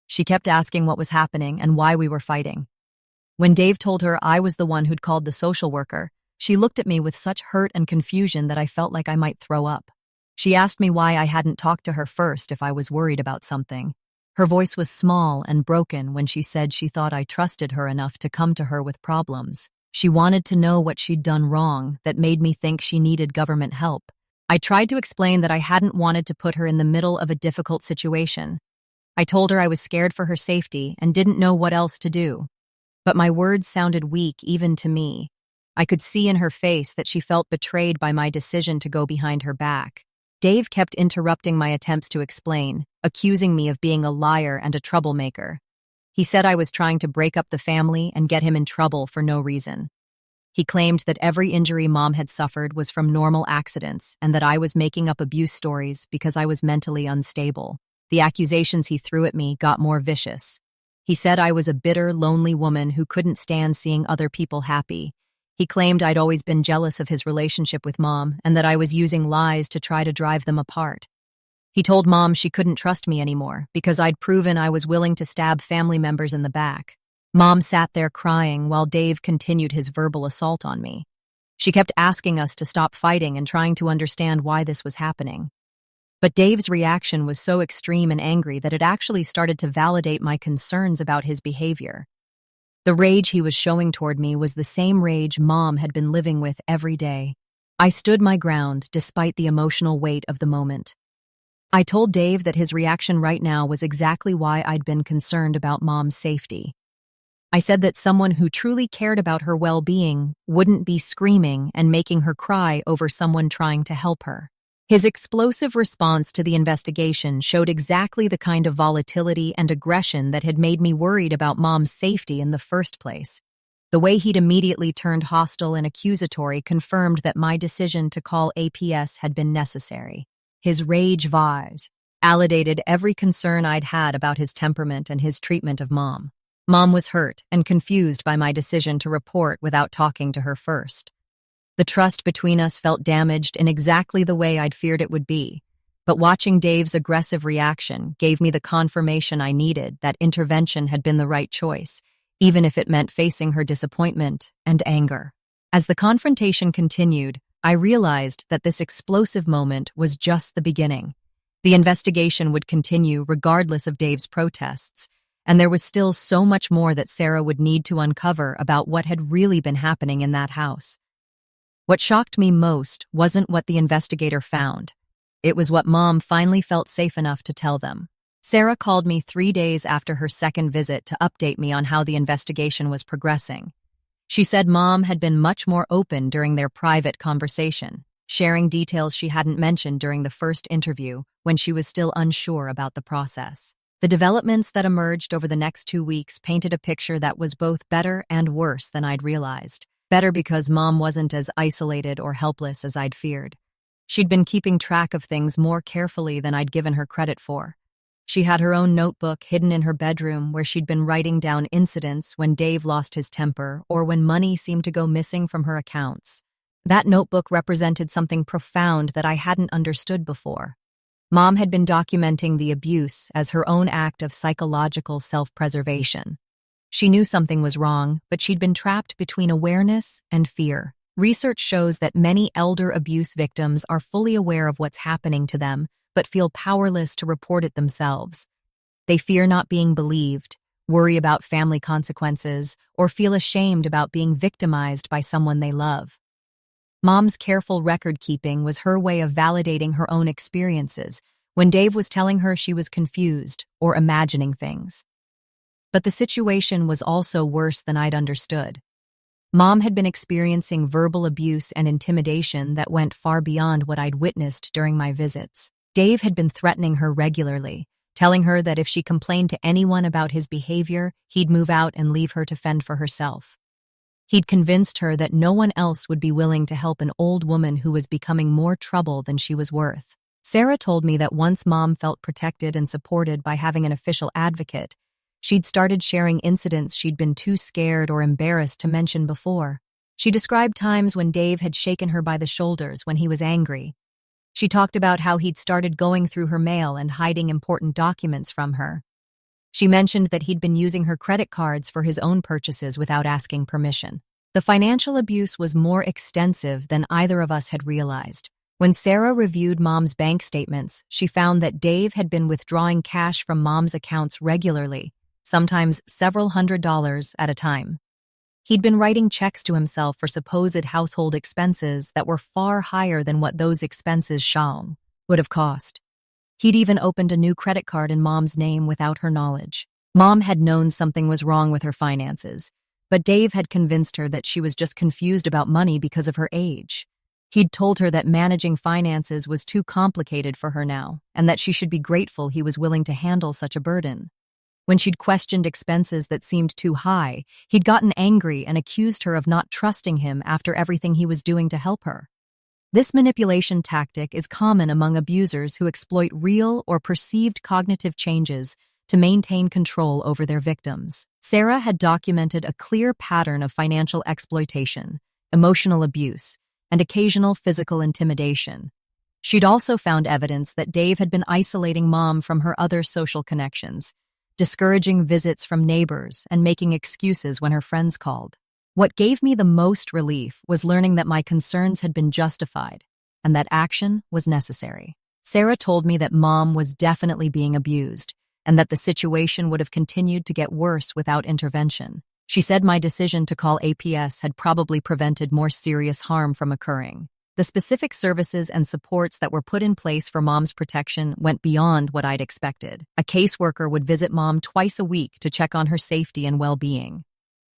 She kept asking what was happening and why we were fighting. When Dave told her I was the one who'd called the social worker, she looked at me with such hurt and confusion that I felt like I might throw up. She asked me why I hadn't talked to her first if I was worried about something. Her voice was small and broken when she said she thought I trusted her enough to come to her with problems. She wanted to know what she'd done wrong that made me think she needed government help. I tried to explain that I hadn't wanted to put her in the middle of a difficult situation. I told her I was scared for her safety and didn't know what else to do. But my words sounded weak even to me. I could see in her face that she felt betrayed by my decision to go behind her back. Dave kept interrupting my attempts to explain, accusing me of being a liar and a troublemaker. He said I was trying to break up the family and get him in trouble for no reason. He claimed that every injury Mom had suffered was from normal accidents and that I was making up abuse stories because I was mentally unstable. The accusations he threw at me got more vicious. He said I was a bitter, lonely woman who couldn't stand seeing other people happy. He claimed I'd always been jealous of his relationship with Mom and that I was using lies to try to drive them apart. He told Mom she couldn't trust me anymore because I'd proven I was willing to stab family members in the back. Mom sat there crying while Dave continued his verbal assault on me. She kept asking us to stop fighting and trying to understand why this was happening. But Dave's reaction was so extreme and angry that it actually started to validate my concerns about his behavior. The rage he was showing toward me was the same rage Mom had been living with every day. I stood my ground despite the emotional weight of the moment. I told Dave that his reaction right now was exactly why I'd been concerned about Mom's safety. I said that someone who truly cared about her well-being wouldn't be screaming and making her cry over someone trying to help her. His explosive response to the investigation showed exactly the kind of volatility and aggression that had made me worried about Mom's safety in the first place. The way he'd immediately turned hostile and accusatory confirmed that my decision to call APS had been necessary. His rage validated every concern I'd had about his temperament and his treatment of Mom. Mom was hurt and confused by my decision to report without talking to her first. The trust between us felt damaged in exactly the way I'd feared it would be, but watching Dave's aggressive reaction gave me the confirmation I needed that intervention had been the right choice, even if it meant facing her disappointment and anger. As the confrontation continued, I realized that this explosive moment was just the beginning. The investigation would continue regardless of Dave's protests, and there was still so much more that Sarah would need to uncover about what had really been happening in that house. What shocked me most wasn't what the investigator found. It was what Mom finally felt safe enough to tell them. Sarah called me 3 days after her second visit to update me on how the investigation was progressing. She said Mom had been much more open during their private conversation, sharing details she hadn't mentioned during the first interview when she was still unsure about the process. The developments that emerged over the next 2 weeks painted a picture that was both better and worse than I'd realized. Better because Mom wasn't as isolated or helpless as I'd feared. She'd been keeping track of things more carefully than I'd given her credit for. She had her own notebook hidden in her bedroom where she'd been writing down incidents when Dave lost his temper or when money seemed to go missing from her accounts. That notebook represented something profound that I hadn't understood before. Mom had been documenting the abuse as her own act of psychological self-preservation. She knew something was wrong, but she'd been trapped between awareness and fear. Research shows that many elder abuse victims are fully aware of what's happening to them, but feel powerless to report it themselves. They fear not being believed, worry about family consequences, or feel ashamed about being victimized by someone they love. Mom's careful record-keeping was her way of validating her own experiences when Dave was telling her she was confused or imagining things. But the situation was also worse than I'd understood. Mom had been experiencing verbal abuse and intimidation that went far beyond what I'd witnessed during my visits. Dave had been threatening her regularly, telling her that if she complained to anyone about his behavior, he'd move out and leave her to fend for herself. He'd convinced her that no one else would be willing to help an old woman who was becoming more trouble than she was worth. Sarah told me that once Mom felt protected and supported by having an official advocate, she'd started sharing incidents she'd been too scared or embarrassed to mention before. She described times when Dave had shaken her by the shoulders when he was angry. She talked about how he'd started going through her mail and hiding important documents from her. She mentioned that he'd been using her credit cards for his own purchases without asking permission. The financial abuse was more extensive than either of us had realized. When Sarah reviewed Mom's bank statements, she found that Dave had been withdrawing cash from Mom's accounts regularly, sometimes several $100s at a time. He'd been writing checks to himself for supposed household expenses that were far higher than what those expenses would have cost. He'd even opened a new credit card in Mom's name without her knowledge. Mom had known something was wrong with her finances, but Dave had convinced her that she was just confused about money because of her age. He'd told her that managing finances was too complicated for her now, and that she should be grateful he was willing to handle such a burden. When she'd questioned expenses that seemed too high, he'd gotten angry and accused her of not trusting him after everything he was doing to help her. This manipulation tactic is common among abusers who exploit real or perceived cognitive changes to maintain control over their victims. Sarah had documented a clear pattern of financial exploitation, emotional abuse, and occasional physical intimidation. She'd also found evidence that Dave had been isolating Mom from her other social connections, discouraging visits from neighbors and making excuses when her friends called. What gave me the most relief was learning that my concerns had been justified and that action was necessary. Sarah told me that Mom was definitely being abused and that the situation would have continued to get worse without intervention. She said my decision to call APS had probably prevented more serious harm from occurring. The specific services and supports that were put in place for Mom's protection went beyond what I'd expected. A caseworker would visit Mom twice a week to check on her safety and well-being.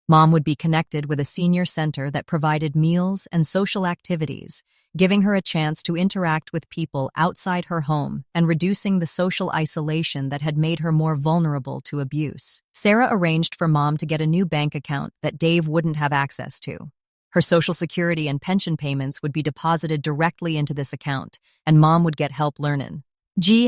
Mom would be connected with a senior center that provided meals and social activities, giving her a chance to interact with people outside her home and reducing the social isolation that had made her more vulnerable to abuse. Sarah arranged for Mom to get a new bank account that Dave wouldn't have access to. Her Social Security and pension payments would be deposited directly into this account, and Mom would get help learning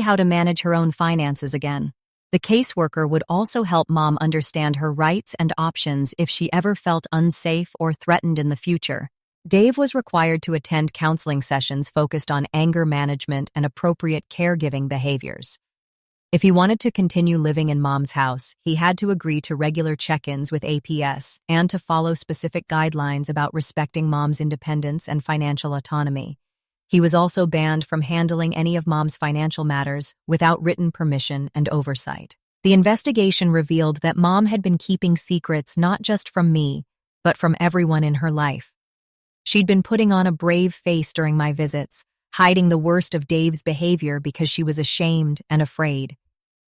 how to manage her own finances again. The caseworker would also help Mom understand her rights and options if she ever felt unsafe or threatened in the future. Dave was required to attend counseling sessions focused on anger management and appropriate caregiving behaviors. If he wanted to continue living in Mom's house, he had to agree to regular check-ins with APS and to follow specific guidelines about respecting Mom's independence and financial autonomy. He was also banned from handling any of Mom's financial matters without written permission and oversight. The investigation revealed that Mom had been keeping secrets not just from me, but from everyone in her life. She'd been putting on a brave face during my visits, hiding the worst of Dave's behavior because she was ashamed and afraid.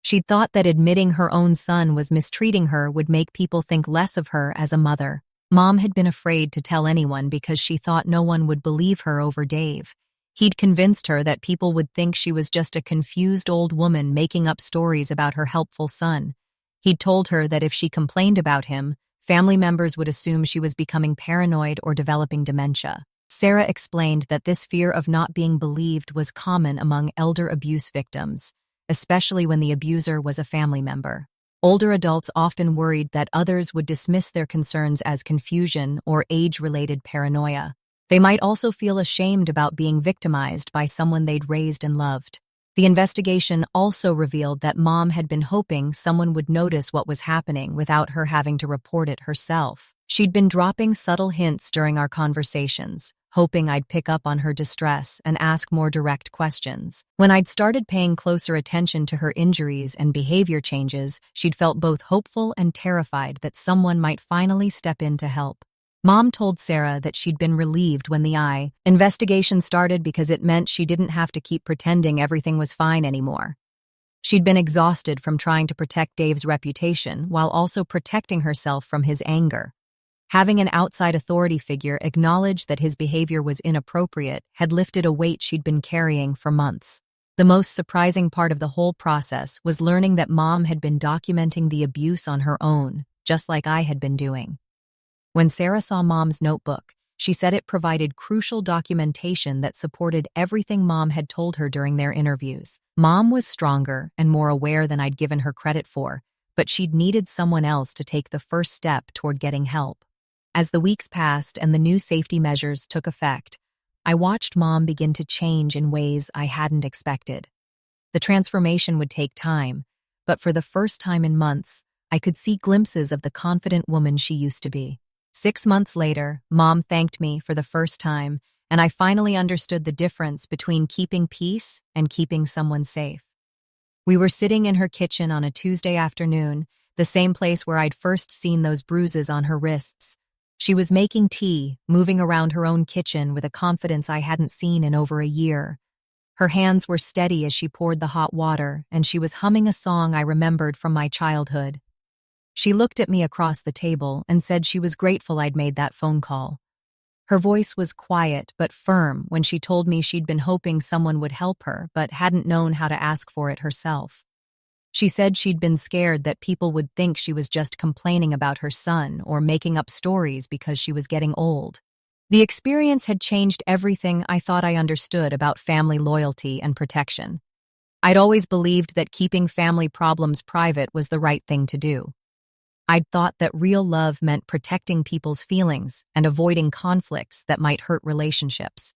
She'd thought that admitting her own son was mistreating her would make people think less of her as a mother. Mom had been afraid to tell anyone because she thought no one would believe her over Dave, He'd convinced her that people would think she was just a confused old woman making up stories about her helpful son. He'd told her that if she complained about him, family members would assume she was becoming paranoid or developing dementia. Sarah explained that this fear of not being believed was common among elder abuse victims, especially when the abuser was a family member. Older adults often worried that others would dismiss their concerns as confusion or age-related paranoia. They might also feel ashamed about being victimized by someone they'd raised and loved. The investigation also revealed that Mom had been hoping someone would notice what was happening without her having to report it herself. She'd been dropping subtle hints during our conversations, hoping I'd pick up on her distress and ask more direct questions. When I'd started paying closer attention to her injuries and behavior changes, she'd felt both hopeful and terrified that someone might finally step in to help. Mom told Sarah that she'd been relieved when the investigation started because it meant she didn't have to keep pretending everything was fine anymore. She'd been exhausted from trying to protect Dave's reputation while also protecting herself from his anger. Having an outside authority figure acknowledge that his behavior was inappropriate had lifted a weight she'd been carrying for months. The most surprising part of the whole process was learning that Mom had been documenting the abuse on her own, just like I had been doing. When Sarah saw Mom's notebook, she said it provided crucial documentation that supported everything Mom had told her during their interviews. Mom was stronger and more aware than I'd given her credit for, but she'd needed someone else to take the first step toward getting help. As the weeks passed and the new safety measures took effect, I watched Mom begin to change in ways I hadn't expected. The transformation would take time, but for the first time in months, I could see glimpses of the confident woman she used to be. 6 months later, Mom thanked me for the first time, and I finally understood the difference between keeping peace and keeping someone safe. We were sitting in her kitchen on a Tuesday afternoon, the same place where I'd first seen those bruises on her wrists. She was making tea, moving around her own kitchen with a confidence I hadn't seen in over a year. Her hands were steady as she poured the hot water, and she was humming a song I remembered from my childhood. She looked at me across the table and said she was grateful I'd made that phone call. Her voice was quiet but firm when she told me she'd been hoping someone would help her but hadn't known how to ask for it herself. She said she'd been scared that people would think she was just complaining about her son or making up stories because she was getting old. The experience had changed everything I thought I understood about family loyalty and protection. I'd always believed that keeping family problems private was the right thing to do. I'd thought that real love meant protecting people's feelings and avoiding conflicts that might hurt relationships.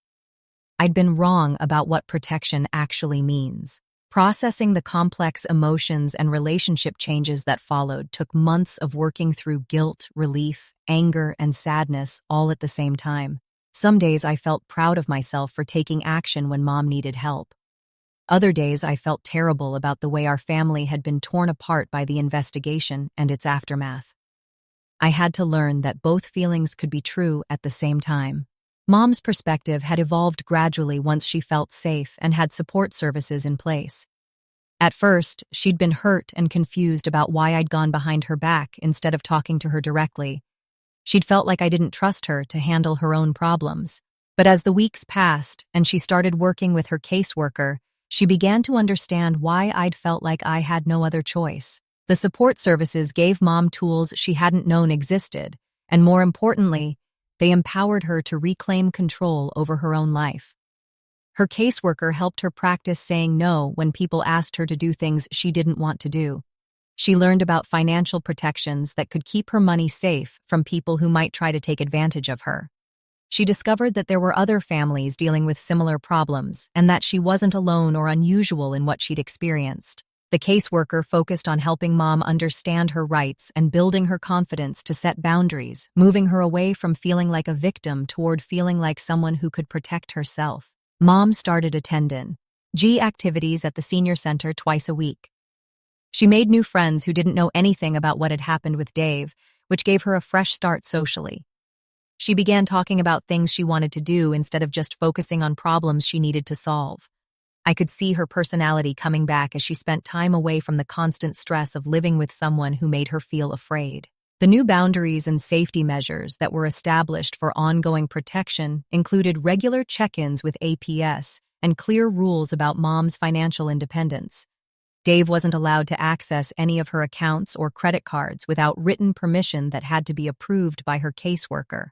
I'd been wrong about what protection actually means. Processing the complex emotions and relationship changes that followed took months of working through guilt, relief, anger, and sadness all at the same time. Some days I felt proud of myself for taking action when Mom needed help. Other days I felt terrible about the way our family had been torn apart by the investigation and its aftermath. I had to learn that both feelings could be true at the same time. Mom's perspective had evolved gradually once she felt safe and had support services in place. At first, she'd been hurt and confused about why I'd gone behind her back instead of talking to her directly. She'd felt like I didn't trust her to handle her own problems. But as the weeks passed and she started working with her caseworker, she began to understand why I'd felt like I had no other choice. The support services gave Mom tools she hadn't known existed, and more importantly, they empowered her to reclaim control over her own life. Her caseworker helped her practice saying no when people asked her to do things she didn't want to do. She learned about financial protections that could keep her money safe from people who might try to take advantage of her. She discovered that there were other families dealing with similar problems and that she wasn't alone or unusual in what she'd experienced. The caseworker focused on helping Mom understand her rights and building her confidence to set boundaries, moving her away from feeling like a victim toward feeling like someone who could protect herself. Mom started attending activities at the senior center twice a week. She made new friends who didn't know anything about what had happened with Dave, which gave her a fresh start socially. She began talking about things she wanted to do instead of just focusing on problems she needed to solve. I could see her personality coming back as she spent time away from the constant stress of living with someone who made her feel afraid. The new boundaries and safety measures that were established for ongoing protection included regular check-ins with APS and clear rules about mom's financial independence. Dave wasn't allowed to access any of her accounts or credit cards without written permission that had to be approved by her caseworker.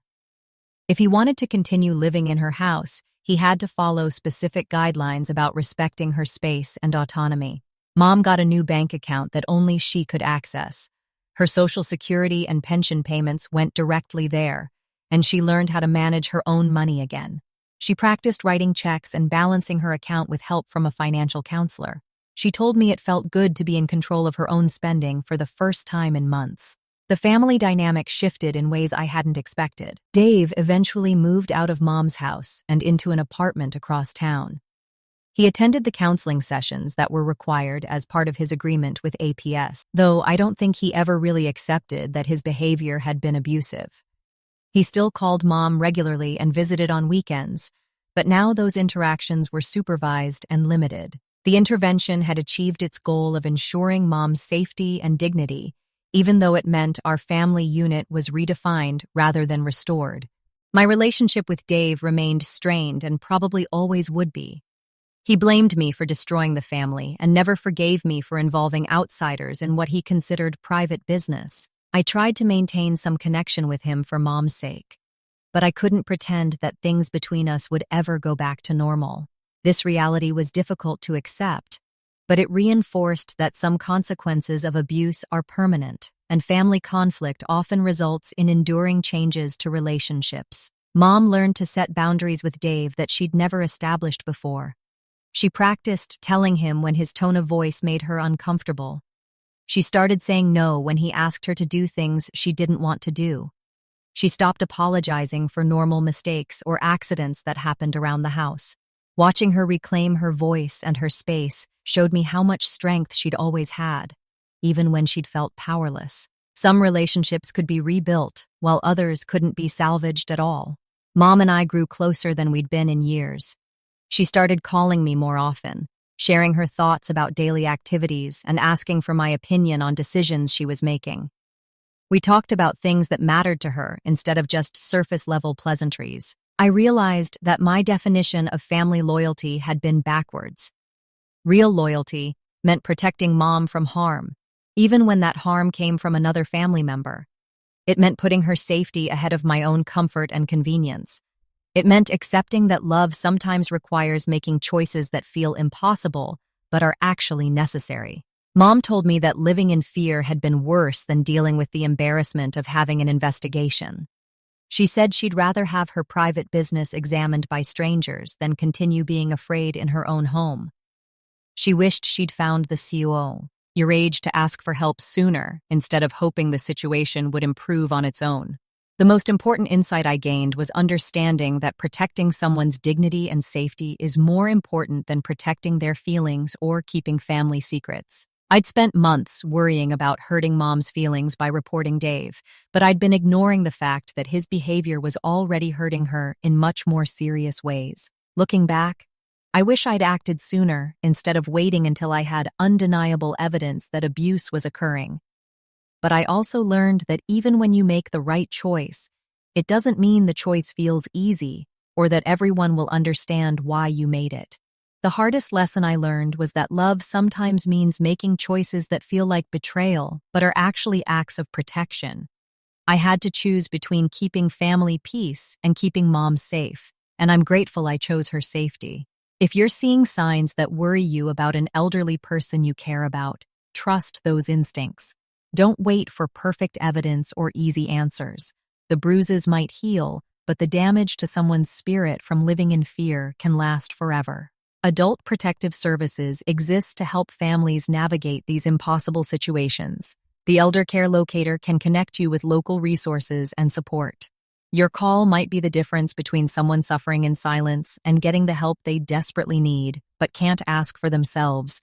If he wanted to continue living in her house, he had to follow specific guidelines about respecting her space and autonomy. Mom got a new bank account that only she could access. Her Social Security and pension payments went directly there, and she learned how to manage her own money again. She practiced writing checks and balancing her account with help from a financial counselor. She told me it felt good to be in control of her own spending for the first time in months. The family dynamic shifted in ways I hadn't expected. Dave eventually moved out of Mom's house and into an apartment across town. He attended the counseling sessions that were required as part of his agreement with APS, though I don't think he ever really accepted that his behavior had been abusive. He still called Mom regularly and visited on weekends, but now those interactions were supervised and limited. The intervention had achieved its goal of ensuring Mom's safety and dignity, even though it meant our family unit was redefined rather than restored. My relationship with Dave remained strained and probably always would be. He blamed me for destroying the family and never forgave me for involving outsiders in what he considered private business. I tried to maintain some connection with him for Mom's sake, but I couldn't pretend that things between us would ever go back to normal. This reality was difficult to accept, but it reinforced that some consequences of abuse are permanent, and family conflict often results in enduring changes to relationships. Mom learned to set boundaries with Dave that she'd never established before. She practiced telling him when his tone of voice made her uncomfortable. She started saying no when he asked her to do things she didn't want to do. She stopped apologizing for normal mistakes or accidents that happened around the house. Watching her reclaim her voice and her space showed me how much strength she'd always had, even when she'd felt powerless. Some relationships could be rebuilt, while others couldn't be salvaged at all. Mom and I grew closer than we'd been in years. She started calling me more often, sharing her thoughts about daily activities and asking for my opinion on decisions she was making. We talked about things that mattered to her instead of just surface-level pleasantries. I realized that my definition of family loyalty had been backwards. Real loyalty meant protecting Mom from harm, even when that harm came from another family member. It meant putting her safety ahead of my own comfort and convenience. It meant accepting that love sometimes requires making choices that feel impossible, but are actually necessary. Mom told me that living in fear had been worse than dealing with the embarrassment of having an investigation. She said she'd rather have her private business examined by strangers than continue being afraid in her own home. She wished she'd found the COO, your age to ask for help sooner instead of hoping the situation would improve on its own. The most important insight I gained was understanding that protecting someone's dignity and safety is more important than protecting their feelings or keeping family secrets. I'd spent months worrying about hurting Mom's feelings by reporting Dave, but I'd been ignoring the fact that his behavior was already hurting her in much more serious ways. Looking back, I wish I'd acted sooner instead of waiting until I had undeniable evidence that abuse was occurring. But I also learned that even when you make the right choice, it doesn't mean the choice feels easy or that everyone will understand why you made it. The hardest lesson I learned was that love sometimes means making choices that feel like betrayal but are actually acts of protection. I had to choose between keeping family peace and keeping Mom safe, and I'm grateful I chose her safety. If you're seeing signs that worry you about an elderly person you care about, trust those instincts. Don't wait for perfect evidence or easy answers. The bruises might heal, but the damage to someone's spirit from living in fear can last forever. Adult Protective Services exists to help families navigate these impossible situations. The Elder Care Locator can connect you with local resources and support. Your call might be the difference between someone suffering in silence and getting the help they desperately need, but can't ask for themselves.